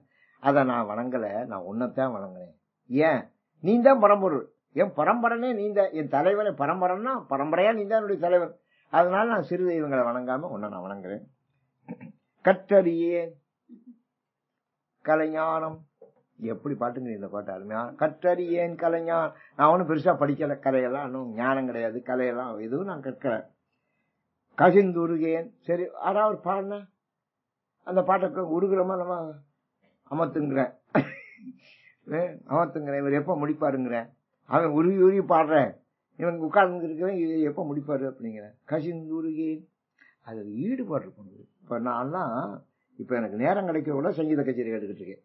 அத நான் வணங்கல, நான் உன்னைத்தான் வணங்கினேன். ஏன்? நீ தான் பரம்பொருள், என் பரம்பரனே நீ தான், என் தலைவனை. பரம்பரைன்னா பரம்பரையா நீ தான் என்னுடைய தலைவன். அதனால நான் சிறு தெய்வங்களை வணங்காம உன்னை நான் வணங்குறேன். கற்றறியேன் கலைஞானம். எப்படி பாட்டுங்க இந்த பாட்டு அருமையா. கற்றறியேன் கலைஞானம். நான் ஒன்னும் பெருசா படிக்கல, கலையெல்லாம் இன்னும் ஞானம் கிடையாது, கலையெல்லாம் எதுவும் நான் கற்கல. கசிந்துருகேன். சரி, யாராவது பாருங்க அந்த பாட்டை உருகுறமா நம்ம அமர்த்துங்கிறேன். இவர் எப்ப முடிப்பாருங்கிறேன். அவன் உருகி உருகி பாடுறேன், இவன் உட்கார்ந்து இருக்கிறேன், எப்ப முடிப்பாரு அப்படிங்கிறேன். கசிந்துருகேன். அது ஈடுபாடு இருக்கணும். இப்ப நான்லாம் இப்ப எனக்கு நேரம் கிடைக்க சங்கீத கச்சேரி கேட்டுக்கிட்டு இருக்கேன்.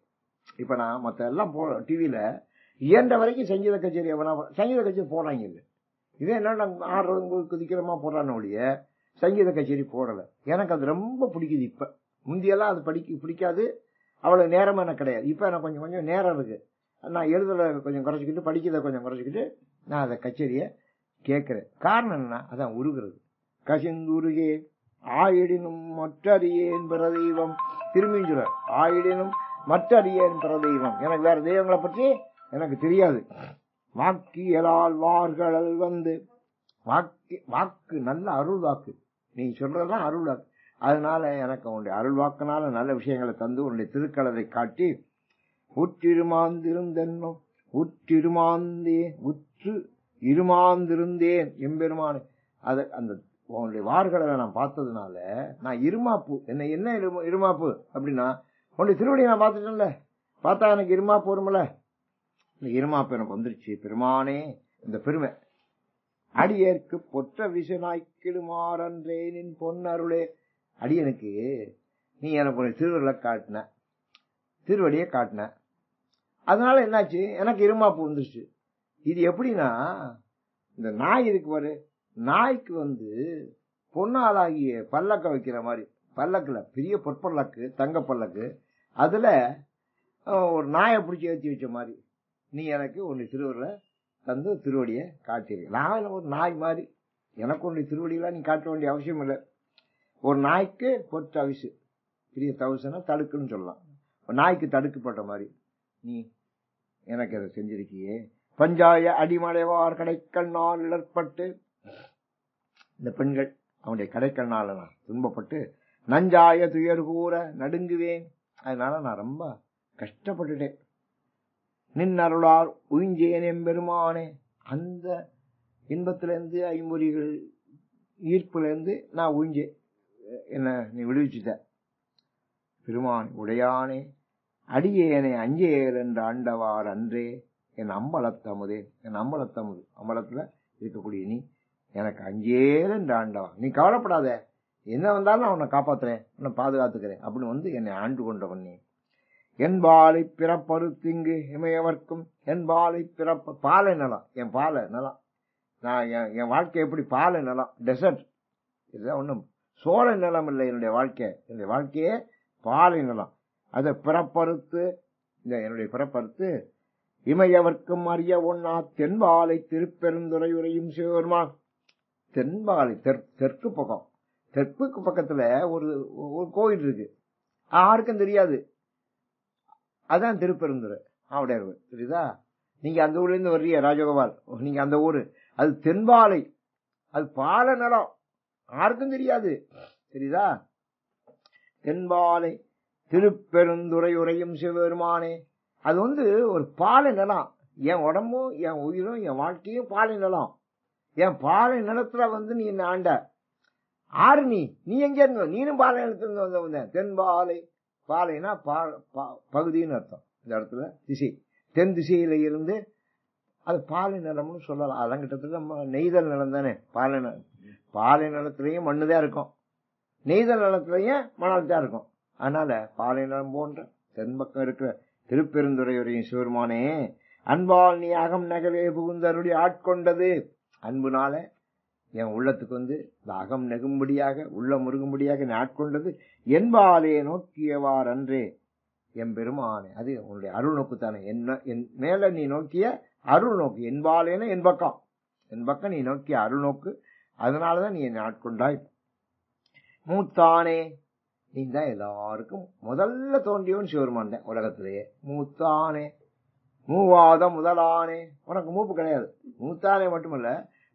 இப்ப நான் மத்த எல்லாம் டிவியில இயன்ற வரைக்கும் சங்கீத கச்சேரி சங்கீத கச்சேரி போடுறாங்க. இல்லை இதே என்ன ஆடுறது குதிக்கிறமா போடுறான்னு ஒழிய சங்கீத கச்சேரி போடல. எனக்கு அது ரொம்ப பிடிக்குது. இப்ப முந்தியெல்லாம் அது பிடிக்காது, அவ்வளவு நேரம் எனக்கு கிடையாது. இப்ப எனக்கு கொஞ்சம் கொஞ்சம் நேரம் இருக்கு. நான் எழுதுல கொஞ்சம் குறைச்சிக்கிட்டு படிக்கிறத கொஞ்சம் குறைச்சிக்கிட்டு நான் அதை கச்சேரிய கேட்கிறேன். காரணம் என்ன? அதான் உருகிறது. கசிந்துருகே ஆயிடினும் மற்றறியேன் பிற தெய்வம். திரும்பியும் சொல்ற ஆயிடினும் மற்றறியேன் பிற தெய்வம். எனக்கு வேற தெய்வங்களை பற்றி எனக்கு தெரியாது. வாக்கியலால் வார்கள் வந்து வாக்கு நல்ல அருள் வாக்கு. நீ சொல்றதுதான் அருள் வாக்கு. அதனால எனக்கு உன்னுடைய அருள் வாக்குனால நல்ல விஷயங்களை தந்து உன்னுடைய திருக்கலரை காட்டி உற்றிருமாந்திருந்தென்னும் உற்று இருமாந்திருந்தேன் எம்பெருமானே. அந்த உன்னுடைய வார்களை நான் பார்த்ததுனால நான் இருமாப்பு. என்ன இருமாப்பு அப்படின்னா உன்னுடைய திருவடியை நான் பார்த்துட்டேன்ல, பார்த்தா எனக்கு இருமாப்பு வரும்ல. இந்த இருமாப்பு எனக்கு வந்துருச்சு. பெருமானே இந்த பெருமை அடியேற்கு பொற்ற விசனாய்க்கிடுமாறன்றே நின் பொன்னருளே. அடியனுக்கு நீ எனக்கு ஒரு திருவடியை காட்டின. அதனால என்னாச்சு, எனக்கு இருமாப்பு வந்துருச்சு. இது எப்படின்னா, இந்த நாய் இருக்கு பாரு, நாய்க்கு பொன்னாலாகிய பல்லக்க வைக்கிற மாதிரி, பல்லக்குல பெரிய பொற்பல்லக்கு, தங்க பல்லக்கு, அதுல ஒரு நாயை பிடிச்சி ஏற்றி வச்ச மாதிரி நீ எனக்கு உன்னை திருவருளை தந்து திருவடியை காட்டியிருக்க. நான் ஒரு நாய் மாதிரி, எனக்கு உன்னுடைய திருவடியெல்லாம் நீ காட்ட வேண்டிய அவசியம் இல்லை. ஒரு நாய்க்கு பொற்ற அவிசு, பெரிய தவிசுனா தடுக்குன்னு சொல்லலாம். ஒரு நாய்க்கு தடுக்கப்பட்ட மாதிரி நீ எனக்கு அதை செஞ்சிருக்கியே. பஞ்சாய அடிமலைவார் கடைக்கண்ணால் இடர்பட்டு, இந்த பெண்கள் அவனுடைய கடைக்கண்ணால நான் துன்பப்பட்டு நஞ்சாய துயர் கூற நடுங்குவேன். அதனால நான் ரொம்ப கஷ்டப்பட்டுட்டேன். நின் அருளார் உயிஞ்சேன் எம்பெருமானே. அந்த இன்பத்திலிருந்து ஐம்பொறிகள் ஈர்ப்புல இருந்து நான் உயிஞ்சேன், என்ன நீ விடுவிச்சுட்ட. பெருமான் உடையானே அடியேனை அஞ்சேல் என்று ஆண்டவார் அன்றே என் அம்பலத்தமுதே. என் அம்பலத்தமுது, அம்பலத்துல இருக்கக்கூடிய நீ எனக்கு அஞ்சேல் என்று ஆண்டவா. நீ கவலைப்படாத, என்ன வந்தாலும் நான் உன்னை காப்பாத்துறேன், உன்னை பாதுகாத்துக்கிறேன் அப்படின்னு என்னை ஆண்டு கொண்டவன் நீ. என்பாலை பிறப்பறுத்திங்கு இமையவர்க்கும் என்பாலை பிறப்ப பாலை நிலம், என் பாலை நிலம். நான் என் வாழ்க்கை எப்படி பாலை நிலம், டெசர்ட். இதுதான் ஒண்ணும் சோழ நிலம் இல்லை என்னுடைய வாழ்க்கை. என்னுடைய வாழ்க்கையே பாலை நிலம். அதை பிறப்பறுத்து, இந்த என்னுடைய பிறப்பறுத்து இமையவர்க்கும் அறிய ஒன்னா தென்பாலை திருப்பெருந்துறை உரையும் சிவபெருமான். தென்பாலை தெற்கு பக்கம், தெற்கு பக்கத்துல ஒரு கோயில் இருக்கு, யாருக்கும் தெரியாது. அதான் திருப்பெருந்துறை ஆவுடையார். தெரியுதா? நீங்க அந்த ஊர்ல இருந்து வர்றீங்க ராஜகோபால், நீங்க அந்த ஊரு, அது தென்பாலை, அது பால நிலம், யாருக்கும் தெரியாது. தெரியுதா? தென்பாலை திருப்பெருந்துறை உரையும் சிவபெருமானே. அது ஒரு பாலை நிலம். என் உடம்பும் என் உயிரும் என் வாழ்க்கையும் பாலை நிலம். என் பாலை நிலத்துல நீ என்ன ஆண்ட. ஆறு நீ எங்க இருந்த? நீனும் பாலை நிலத்துல வந்த. தென்பாலை, பாலைனா பகுதின்னு அர்த்தம். இந்த இடத்துல திசை, தென் திசையில இருந்து அது பாலை நிலம்னு சொல்லலாம். அதான் கிட்டத்தட்ட நெய்தல் நிலம் தானே. பாலை நிலத்திலையும் மண்ணுதான் இருக்கும், நெய்தல் நிலத்திலையும் மணல் தான் இருக்கும். அதனால பாலை நிலம் போன்ற தென்பக்கம் இருக்கிற திருப்பெருந்துறை உரையும் சிவருமானே, அன்பால் நீ அகம் நகவே புகுந்தருளி ஆட்கொண்டது. அன்புனால என் உள்ளத்துக்கு இந்த அகம் நெகும்படியாக, உள்ள முருகும்படியாக நீ ஆட்கொண்டது. என்பாலே நோக்கியவார் அன்றே எம்பெருமானே. அது உன்னுடைய அருள் நோக்கு தானே. என் மேல நீ நோக்கிய அருள் நோக்கு. என்பாலேன்னு என் பக்கம் நீ நோக்கிய அருள் நோக்கு. அதனாலதான் நீ என்னை ஆட்கொண்டாய். மூத்தானே, நீ தான் எல்லாருக்கும் முதல்ல தோன்றியவன் சிவருமான் தான் உலகத்திலேயே. மூத்தானே மூவாத முதலானே. உனக்கு மூப்பு கிடையாது. மூத்தானே மட்டுமல்ல,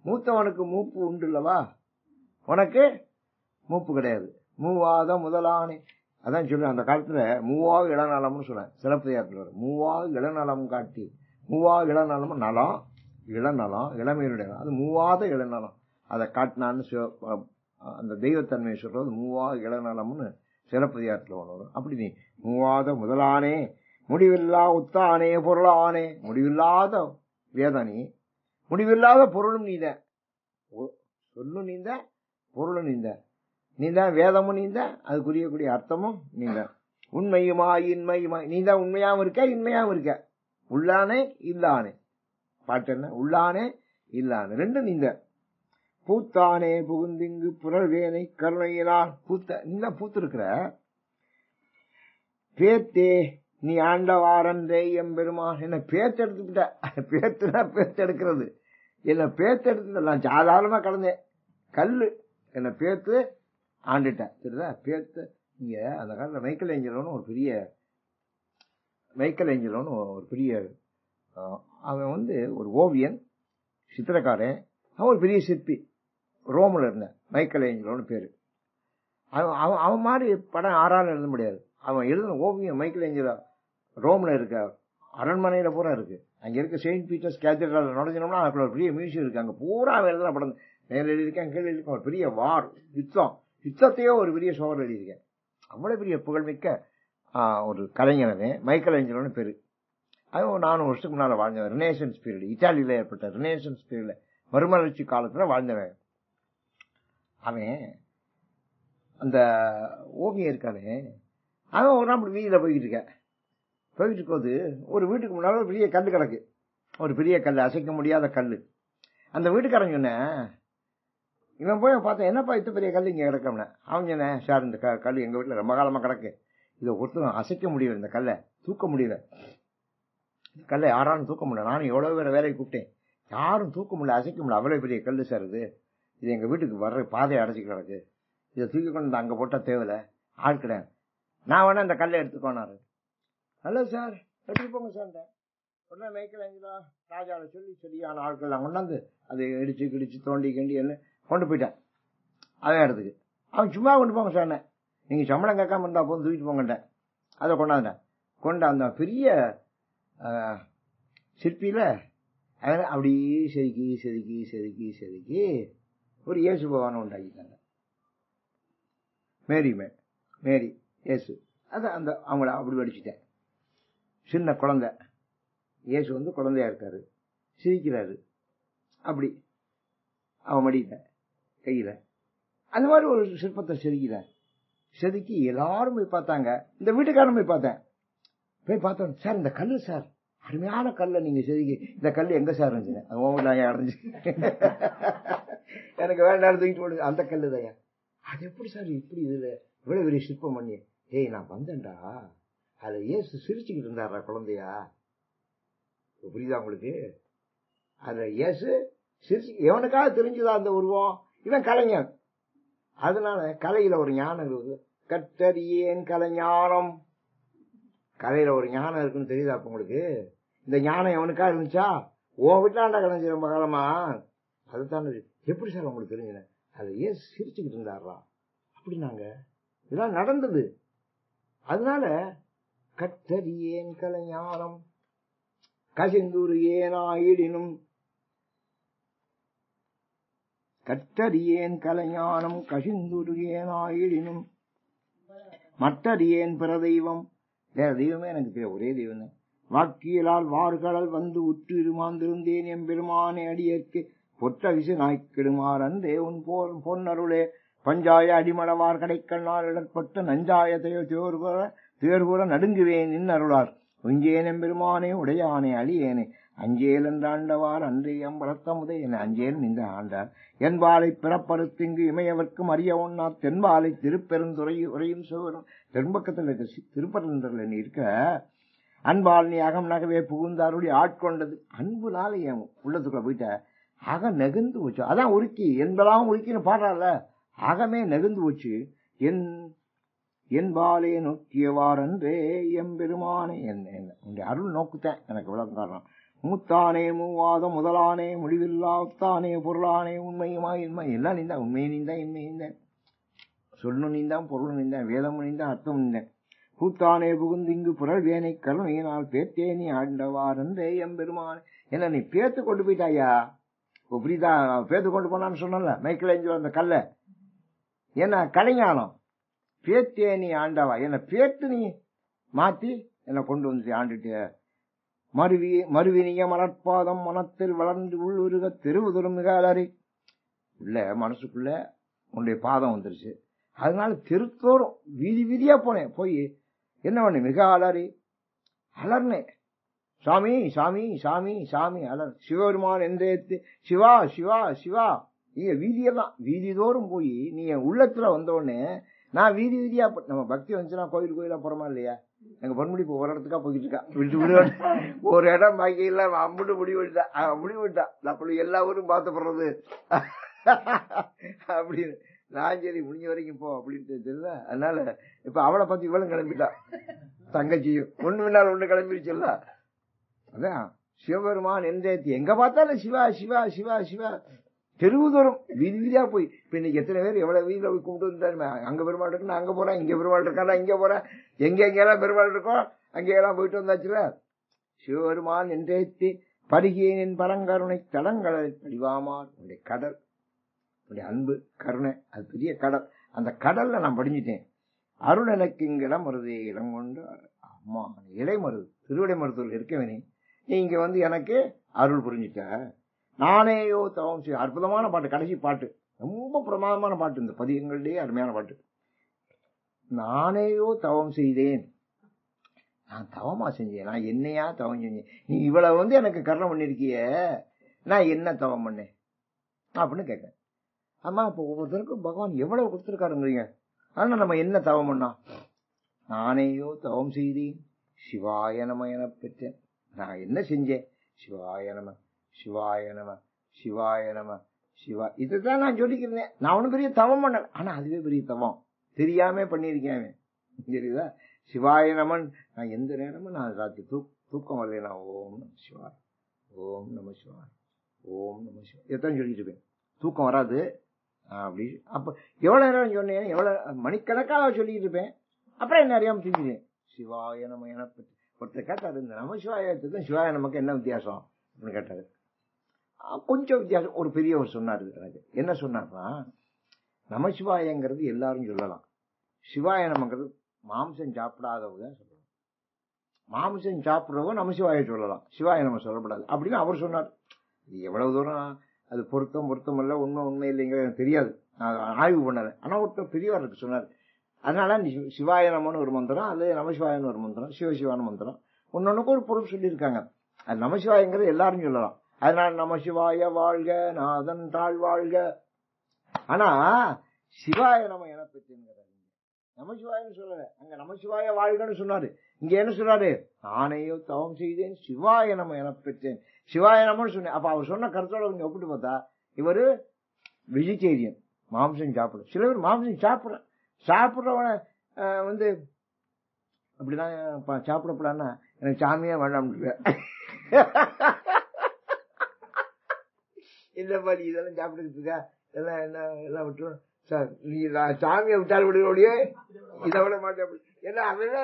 மூத்தவனுக்கு மூப்பு உண்டு இல்லவா, உனக்கு மூப்பு கிடையாது. மூவாத முதலானே. அதான் சொல்றேன், அந்த காலத்துல மூவாக இளநலம்னு சொல்றேன். சிலப்பதிகாரத்துல மூவாக இளநலம் காட்டி, மூவாக இளநலம் நலம், இளநலம் இளமையினுடைய, அது மூவாத இளநலம் அதை காட்டினான்னு அந்த தெய்வத்தன்மையை சொல்றது மூவாக இளநலம்னு சிலப்பதிகாரத்துல வரும். அப்படி நீ மூவாத முதலானே முடிவில்லா உத்தானே பொருளானே. முடிவில்லாத வேதனி, முடிவில்லாத பொருளும் நீத, சொல்லும் நீந்த பொருளும் நீந்த. நீதான், வேதமும் நீதான், அது புரியக்கூடிய அர்த்தமும் நீதான். உண்மையுமாய் இன்மையுமாய், நீதான் உண்மையாவும் இருக்க இன்மையாவும் இருக்க. உள்ளானே இல்லானே, பாட்டு என்ன, உள்ளானே இல்லானே ரெண்டும் நீந்த. பூத்தானே புகுந்திங்கு புரள்வேனை கருணையினால், பூத்த நீதான் பூத்து இருக்கிற. பேத்தே நீ ஆண்டவாரன்றே எம்பெருமான், என்ன பேத்து எடுத்துக்கிட்ட. பேத்துனா பேத்து எடுக்கிறது, என்ன பேத்து எடுத்து நான் சாதாரணமா கடந்தேன். கல்லு என்ன பேத்து ஆண்டுட்டேன். சரிதா? பேத்து இங்க அந்த காலத்துல மைக்கேல் ஏஞ்சலோன்னு ஒரு பெரிய அவன் ஒரு ஓவியன், சித்திரக்காரன். அவன் ஒரு பெரிய சிற்பி, ரோம்ல இருந்த மைக்கேல் ஏஞ்சலோன்னு பேரு. அவன் மாதிரி படம் ஆறாலும் எழுத முடியாது. அவன் எழுதின ஓவியம் மைக்கேல் ஏஞ்சலோ ரோம்ல இருக்க அரண்மனையில பூரா இருக்கு. அங்க இருக்க செயின்ட் பீட்டர்ஸ் கேத்தட்ரல் நுழைஞ்சோம்னா அதுக்குள்ள ஒரு பெரிய மியூசியம் இருக்கு. அங்க பூரா எழுதின படம் மேல எழுதியிருக்கேன், கீழே எழுதியிருக்கேன். ஒரு பெரிய யுத்தத்தையோ ஒரு பெரிய சோழர் எழுதியிருக்கேன். அவ்வளவு பெரிய புகழ்மிக்க ஒரு கலைஞனவே மைக்கேல் ஏஞ்சலோன்னு பேரு. அது 400 வருஷத்துக்கு முன்னால வாழ்ந்தவன். ரினேசன்ஸ் பீரியட், இத்தாலியில ஏற்பட்ட ரினேசன்ஸ் பீரியட்ல மறுமலர்ச்சி காலத்துல வாழ்ந்தவன். அவன் அந்த ஓவியம் இருக்கானே, அவன் ஒரு நாள் வீதியில போயிட்டு இருக்கும்போது ஒரு வீட்டுக்கு முன்னால ஒரு பெரிய கல்லு கிடக்கு. ஒரு பெரிய கல், அசைக்க முடியாத கல்லு. அந்த வீட்டுக்காரன் சொன்ன, இவன் போய் பார்த்தேன், என்னப்பா இத்த பெரிய கல் இங்க கிடக்கம்னா. அவன் சொன்ன, சார் இந்த கல் எங்க வீட்டுல ரொம்ப காலமா கிடக்கு, இதை ஒருத்தரும் அசைக்க முடியல, இந்த கல்லை தூக்க முடியல, இந்த கல்லை யாராலும் தூக்க முடியல. நானும் எவ்வளவு பேரை வேலையை கூப்பிட்டேன், யாரும் தூக்க முடியல, அசைக்க முடியல. அவ்வளவு பெரிய கல்லு சார் இது எங்க வீட்டுக்கு வர்ற பாதையை அடைச்சி கிடக்கு, இதை தூக்கி கொண்டு அங்க போட்டா தேவையில்ல, ஆள் கிடையாது, நான் வேணா இந்த கல்லை எடுத்துக்கோனாரு. நல்லது சார், எடுத்துட்டு போங்க சார். உடனே மைக்கேல் ஏஞ்சலோ ராஜாவை சரியான ஆட்கள் நான் கொண்டாந்து அதை இடிச்சு கிடிச்சு தோண்டி கிண்டி எல்லாம் கொண்டு போயிட்டேன் அவன் இடத்துக்கு. அவன் சும்மா கொண்டு போங்க சார், நீங்க சம்பளம் கேட்காம இருந்தா போதும், தூக்கிட்டு போங்கட்டேன். அதை கொண்டு அந்த பெரிய சிற்பியில அப்படியே செதுக்கி செதுக்கி செதுக்கி செதுக்கி ஒரு இயேசு பகவானை உண்டாக்கிட்டாங்க. மேரி இயேசு, அதான் அந்த அவங்கள அப்படி வடிச்சுட்டேன். சின்ன குழந்தை இயேசு குழந்தையா இருக்காரு, சிரிக்கிறாரு, அப்படி அவன் மடியில கையில அந்த மாதிரி ஒரு சிற்பத்தை செதுக்கி எல்லாரும் போய் பார்த்தாங்க. இந்த வீட்டுக்காரன் போய் பார்த்தோம், சார் இந்த கல்லு சார், அருமையான கல்லை நீங்க செதுக்கி, இந்த கல்லு எங்க சார் இருந்துச்சு, அது ஓவலாங்க அடைஞ்சு எனக்கு வேண்டாம் தூக்கிட்டு போடுது, அந்த கல்லு தான். அது எப்படி சார் இப்படி இதுல இவ்வளவு பெரிய சிற்பம் பண்ணி, ஏய் நான் வந்தேன்டா, அதுல இயேசு சிரிச்சுக்கிட்டு இருந்தாரா குழந்தையா, புரியுதா உங்களுக்கு? அதுல இயேசு சிரிச்சு, எவனுக்காக தெரிஞ்சுதா அந்த உருவம், இவன் கலைஞன், அதனால கலையில ஒரு ஞானம் இருக்கு. கற்றறியேன் கலைஞானம், கலையில ஒரு ஞானம் இருக்குன்னு தெரியுதா அப்ப உங்களுக்கு? இந்த ஞானம் எவனுக்கா இருந்துச்சா? உன் வீட்டாண்டா கலைஞர் ரொம்ப காலமா, அதுதான். எப்படி சார் உங்களுக்கு தெரிஞ்சு? அது ஏன் சிரிச்சுக்கிட்டு இருந்தாரா அப்படின்னாங்க. இதெல்லாம் நடந்தது. அதனால கற்றறியேன் கலைஞானம் கசிந்தூர் ஏனாயிடினும், கற்றறியேன் கலைஞானம் கசிந்தூர் ஏனாயிடினும் மற்றறியேன் பிற தெய்வம், வேற தெய்வமே எனக்கு தெரியும், ஒரே தெய்வம் தான். வாக்கியலால் வார்கடல் வந்து உற்று இருமாந்திருந்தேன் எம்பெருமானே அடியேற்கு பொற்ற விசு நாய்க்கிடுமாறு அன்றே உன் பொன்னருளே பஞ்சாய அடிமளவார் கடைக்கண்ணால் இடப்பட்ட நஞ்சாயத்தையோ தேர்கூற நடுங்குவேன் நின் அருளார் உஞ்சேன் எம்பெருமானே உடையானே அழியேனே அஞ்சேல் என்றாண்டவார் அன்றே எம்பளத்தமுதை என அஞ்சேல் நின்ற ஆண்டார் என்பாலை பிறப்பறுத்திங்கு இமையவர்க்கும் அறிய ஒன்னா தென்பாலை திருப்பெருந்துறை உரையும் சிவரும் தென்பக்கத்தில் இருக்க திருப்பரந்தரில் இருக்க அன்பால் நீ அகம் நகவே புகுந்த அருளி ஆட்கொண்டது. அன்புனால என் உள்ளத்துக்குள்ள போயிட்ட, அகம் நெகுந்து போச்சு. அதான் உருக்கி என்பதாவும் உருக்கின்னு பாடுறால, அகமே நெகுந்து போச்சு. என்பாலே நோக்கியவாரன்றே எம்பெருமானே உன்னுடைய அருள் நோக்குத்தேன் எனக்கு விளக்கம் காரணம். மூத்தானே மூவாதம் முதலானே முடிவில்லாத்தானே பொருளானே உண்மையுமாய் இன்மை எல்லாம் நீந்தான், உண்மையை நீந்தான், இன்மை நீந்தேன், சொல்லணும் நீந்தான், பொருள் நீந்தான், வேதம் நீந்தான், அர்த்தம் நீந்தேன். பூத்தானே புகுந்திங்கு புரள் வேனை கருணையினால் பேத்தே நீ ஆண்டவாரன்றே எம்பெருமானே. என்ன நீ பேத்து கொண்டு போயிட்டாயா, புரியுதா? பேத்து கொண்டு போனான்னு சொன்னல மைக்கேல் ஏஞ்சலோ அந்த கல்ல, என்ன கலைஞானம் பேத்தே நீ ஆண்டவா, என்ன பேத்து நீ மாத்தி என்ன கொண்டு வந்து ஆண்டுட்டு. மறுவினிய மலர்பாதம் மனத்தில் வளர்ந்து உள்ளுருக தெருவுதரும் மிக அலறி, உள்ள மனசுக்குள்ள உன்னுடைய பாதம் வந்துருச்சு, அதனால தெருத்தோறும் வீதி வீதியா போனேன். போய் என்ன பண்ணேன், மிக அலர்னேன். சாமி சாமி சாமி சாமி அலர். சிவபெருமான் என்றேத்து சிவா சிவா சிவா. நீங்க வீதியெல்லாம் வீதி தோறும் போய் நீ என் உள்ளத்துல வந்தோடனே நான் வீதி வீதியா நம்ம பக்தி வந்துச்சுன்னா கோயில் கோயிலா போறோமா இல்லையா? எங்க பொன்முடி இப்போ ஒரு இடத்துக்கா போய்கிட்டு இருக்கா. விட்டு ஒரு இடம் பாக்கி இல்ல, அம்பிட்டு முடிவிட்டா அப்படி எல்லா ஊரும் பார்த்து போடுறது அப்படின்னு. நான் சரி முடிஞ்ச வரைக்கும் போ அப்படின்ட்டு தெரியல. அதனால இப்ப அவளை பத்தி இவளும் கிளம்பிட்டா, தங்கச்சியும் ஒண்ணு முன்னால் ஒண்ணு கிளம்பிடுச்சுல்ல. அதான் சிவபெருமான் என்றேத்தி எங்க பார்த்தாலும் சிவா சிவா சிவா சிவா. தெருவுதோறும் வீதி வீதியா போய் இப்ப இன்னைக்கு எத்தனை பேர் எவ்வளவு வீதியில போய் கும்பிட்டு வந்துட்டாருமே. அங்க பெருமாள் இருக்கு, நான் அங்க போறேன், இங்க பெருமாள் இருக்கா இங்க போறேன், எங்கெல்லாம் பெருமாள் இருக்கோ அங்கெல்லாம் போயிட்டு வந்தாச்சுல. சிவபெருமான் என்றேத்தி பருகியனின் பரங்கருணை தடங்களை படிவாமான். உடைய கடல், உடைய அன்பு கருணை, அது பெரிய கடல். அந்த கடல்ல நான் படிஞ்சிட்டேன். அருள் எனக்கு இங்க இடம் வருது, இடம் கொண்டு அம்மா இலை மருது திருவிடை மருத்துவர்கள் இருக்கவனே, நீ இங்க வந்து எனக்கு அருள் புரிஞ்சிட்ட. நானேயோ தவம் செய்ய. அற்புதமான பாட்டு, கடைசி பாட்டு, ரொம்ப பிரமாதமான பாட்டு, இந்த பதிகங்களிலேயே அருமையான பாட்டு. நானேயோ தவம் செய்தேன். நான் தவமா செஞ்சேன், நான் என்னையா தவம் செஞ்சேன். நீ இவ்வளவு வந்து எனக்கு கருணை பண்ணிருக்கிய, நான் என்ன தவம் பண்ணேன் அப்படின்னு கேட்க. ஆமா, இப்ப ஒவ்வொருத்தருக்கும் பகவான் எவ்வளவு கொடுத்திருக்காருங்கிறீங்க. ஆனா நம்ம என்ன தவம் பண்ணா? நானேயோ தவம் செய்தேன் சிவாய நம என பெற்றேன். நான் என்ன செஞ்சேன்? சிவாய நம சிவாய நம சிவாய நம சிவா. இதுதான் நான் சொல்லிக்கிறேன். நான் ஒன்னும் பெரிய தவம் பண்ண, ஆனா அதுவே பெரிய தவம், தெரியாம பண்ணிருக்கேன். தெரியுதா? சிவாய நமன். நான் எந்த நேரமும் நான் ராத்திரி தூக்கம் வரல, நான் ஓம் நம சிவாய் ஓம் நம சிவாய் ஓம் நம சிவாய் எத்தான் சொல்லிட்டு இருப்பேன். தூக்கம் வராது அப்படி. அப்ப எவ்வளவு நேரம் சொன்னேன், எவ்வளவு மணிக்கணக்காக சொல்லிட்டு இருப்பேன். அப்புறம் என்ன அறியாம செஞ்சுட்டேன். சிவாய நம என ஒருத்தர் கேட்டாரு, இந்த நம சிவாயத்துக்கும் சிவாய நமக்கு என்ன வித்தியாசம் அப்படின்னு கேட்டாரு. கொஞ்சம் வித்தியாசம். ஒரு பெரியவர் சொன்னாரு எனக்கு. என்ன சொன்னார்னா, நமசிவாயங்கிறது எல்லாரும் சொல்லலாம், சிவாய நமங்கிறது மாம்சம் சாப்பிடாதவங்க சொல்லலாம். மாம்சம் சாப்பிடுறவங்க நமசிவாய சொல்லலாம், சிவாய நம்ம சொல்லப்படாது அப்படின்னு அவர் சொன்னார். இது எவ்வளவு தூரம் அது பொருத்தம் இல்ல, உண்மை இல்லைங்கிறது எனக்கு தெரியாது, நான் ஆய்வு பண்ணல. ஆனா ஒருத்தர் பெரியவர் இருக்கு சொன்னார். அதனால சிவாய நமன்னு ஒரு மந்திரம், அது நமசிவாயன்னு ஒரு மந்திரம், சிவசிவான மந்திரம், ஒன்னொன்னுக்கு ஒரு பொருள் சொல்லியிருக்காங்க. அது நமசிவாயங்கிறது எல்லாரும் சொல்லலாம். அதனால நமசிவாய வாழ்க, நாதன் தாழ் வாழ்க. ஆனா சிவாய நம என பெற்றேன், நமசிவாயன்னு சொல்லல, அங்க நமசிவாய வாழ்கன்னு சொன்னாரு. இங்க என்ன சொன்னாரு? நானேயோ தவம் செய்தேன் சிவாய நம என பெற்றேன், சிவாய நமன்னு சொன்னேன். அப்ப அவர் சொன்ன கருத்தோட கொஞ்சம் ஒப்பிட்டு பார்த்தா, இவரு வெஜிடேரியன், மாம்சம் சாப்பிட. சில பேர் மாம்சம் சாப்பிடுறவன வந்து அப்படிதான் சாப்பிடப்படான்னா எனக்கு சாமியா வேண்டாம் இந்த மாதிரி இதெல்லாம் சாப்பிட்டு இருக்கா, எல்லாம் என்ன எல்லாம் விட்டுரும் சார். நீ சாமியை விட்டால் விடுவோடையே இதை விட மாட்டேன். ஏன்னா அவன்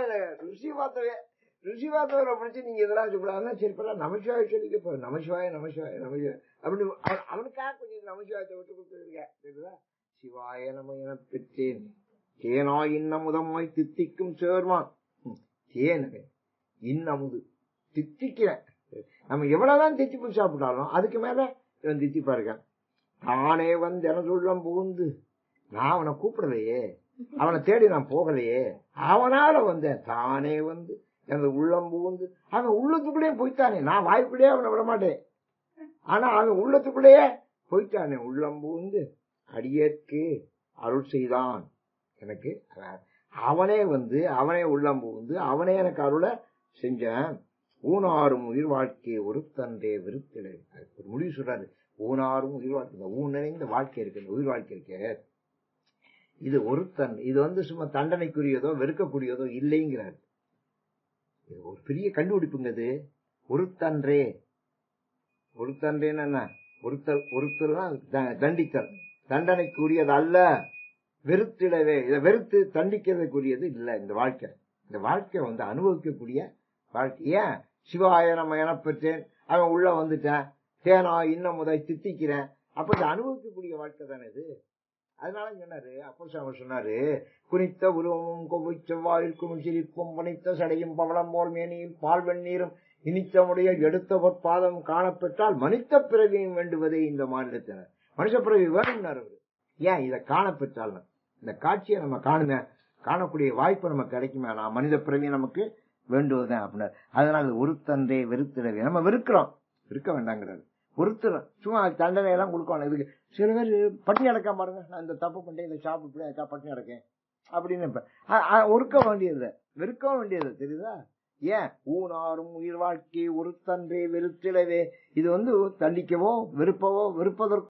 ருசி பார்த்தவரை பிடிச்சி நீங்க இதெல்லாம் சொல்லக்கூடாதுன்னா சரி பரவாயில்ல, நமசிவாய சொல்லிக்க போற, நமசிவாய அப்படின்னு அவனுக்காக கொஞ்சம் நமசிவாயத்தை விட்டு கொடுத்துருக்க. சரிங்களா? சிவாய நம என பெற்றேன் தேனா இன்னமுதமாய் தித்திக்கும் சேர்மான். தேன் இன்னமுது தித்திக்கிறேன். நம்ம எவ்வளவுதான் தித்திப்பு சாப்பிட்டாலும் அதுக்கு மேல இவன் தித்திப்பா இருக்கான். தானே வந்து எனதுள்ளம் புகுந்து, நான் அவனை கூப்பிடலையே, அவனை தேடி நான் போகலையே, அவனால வந்தேன். தானே வந்து எனது உள்ளம் புகுந்து, அவன் உள்ளத்துக்குள்ளேயே போய்த்தானே. நான் வாய்ப்புள்ளே அவனை விட மாட்டேன், ஆனா அவன் உள்ளத்துக்குள்ளேயே போய்த்தானே. உள்ளம் புகுந்து அடியேற்கு அருள் செய்தான் எனக்கு. அவனே வந்து அவனே உள்ளம் புகுந்து அவனே எனக்கு அருளை செஞ்சேன். ஊனாரும் உயிர் வாழ்க்கையை ஒரு தன்றே விருத்தில. ஒரு முடிவு சொல்றாரு, ஊனாரும் உயிர் வாழ்க்கை, ஊன் நிறைந்த வாழ்க்கை இருக்கு, இந்த உயிர் வாழ்க்கை இருக்க, இது ஒருத்தன். இது வந்து சும்மா தண்டனைக்குரியதோ வெறுக்கக்கூடியதோ இல்லைங்கிறார். இது ஒரு பெரிய கண்டுபிடிப்புங்க. இது ஒருத்தன்றே. ஒருத்தன்றேன்னு என்ன? ஒருத்தர் தண்டித்தல், தண்டனைக்குரியது அல்ல. வெறுத்திடவே, இதை வெறுத்து தண்டிக்கிறதுக்குரியது இல்ல இந்த வாழ்க்கை. இந்த வாழ்க்கை வந்து அனுபவிக்கக்கூடிய வாழ்க்கை. ஏன் சிவாய நம்ம என பெற்றேன், அவன் உள்ள வந்துட்டேன், தேனா இன்னும் முதல் தித்திக்கிறேன், அப்ப இதை அனுபவிக்கக்கூடிய வாழ்க்கை தானே இது. அதனால சொன்னாரு அப்பர் சொன்னாரு, குனித்த உருவமும் கொவ்வை செவ்வாயிற்கும் சிரிப்பும் பனித்த சடையும் பவளம் போல் மேனியில் பால் வெந்நீரும் இனித்தமுடைய எடுத்த பொற்பாதம் காணப்பெற்றால் மனித பிறவியும் வேண்டுவதே இந்த மாநிலத்தினர். மனுஷ பிறவி வேணும்னாரு அவரு. ஏன் இதை காணப்பெற்றால் இந்த காட்சியை நம்ம காணக்கூடிய வாய்ப்பு நமக்கு கிடைக்குமே. நான் மனித பிறவி நமக்கு வேண்டுவதுதான் அப்படின்னாரு. அதனால ஒருத்தன்றே வெறுத்திடவே. நம்ம வெறுக்கிறோம், இருக்க வேண்டாங்கிறாரு. ஒருத்தர் சும்மா தண்டனை எல்லாம் கொடுக்கணும். இதுக்கு சில பேர் பட்டினி அடக்காம பாருங்க, நான் இந்த தப்பு பண்ணிட்டேன், இந்த சாப்பிட்டு அதுக்கா பட்டினி அடக்கேன் அப்படின்னு ஒருக்க வேண்டியது, வெறுக்கவும் வேண்டியது. தெரியுதா? ஏன் ஊனாரும் உயிர் வாழ்க்கை ஒருத்தன்றே வெறுத்திடவே. இது தண்டிக்கவோ வெறுப்பதற்கு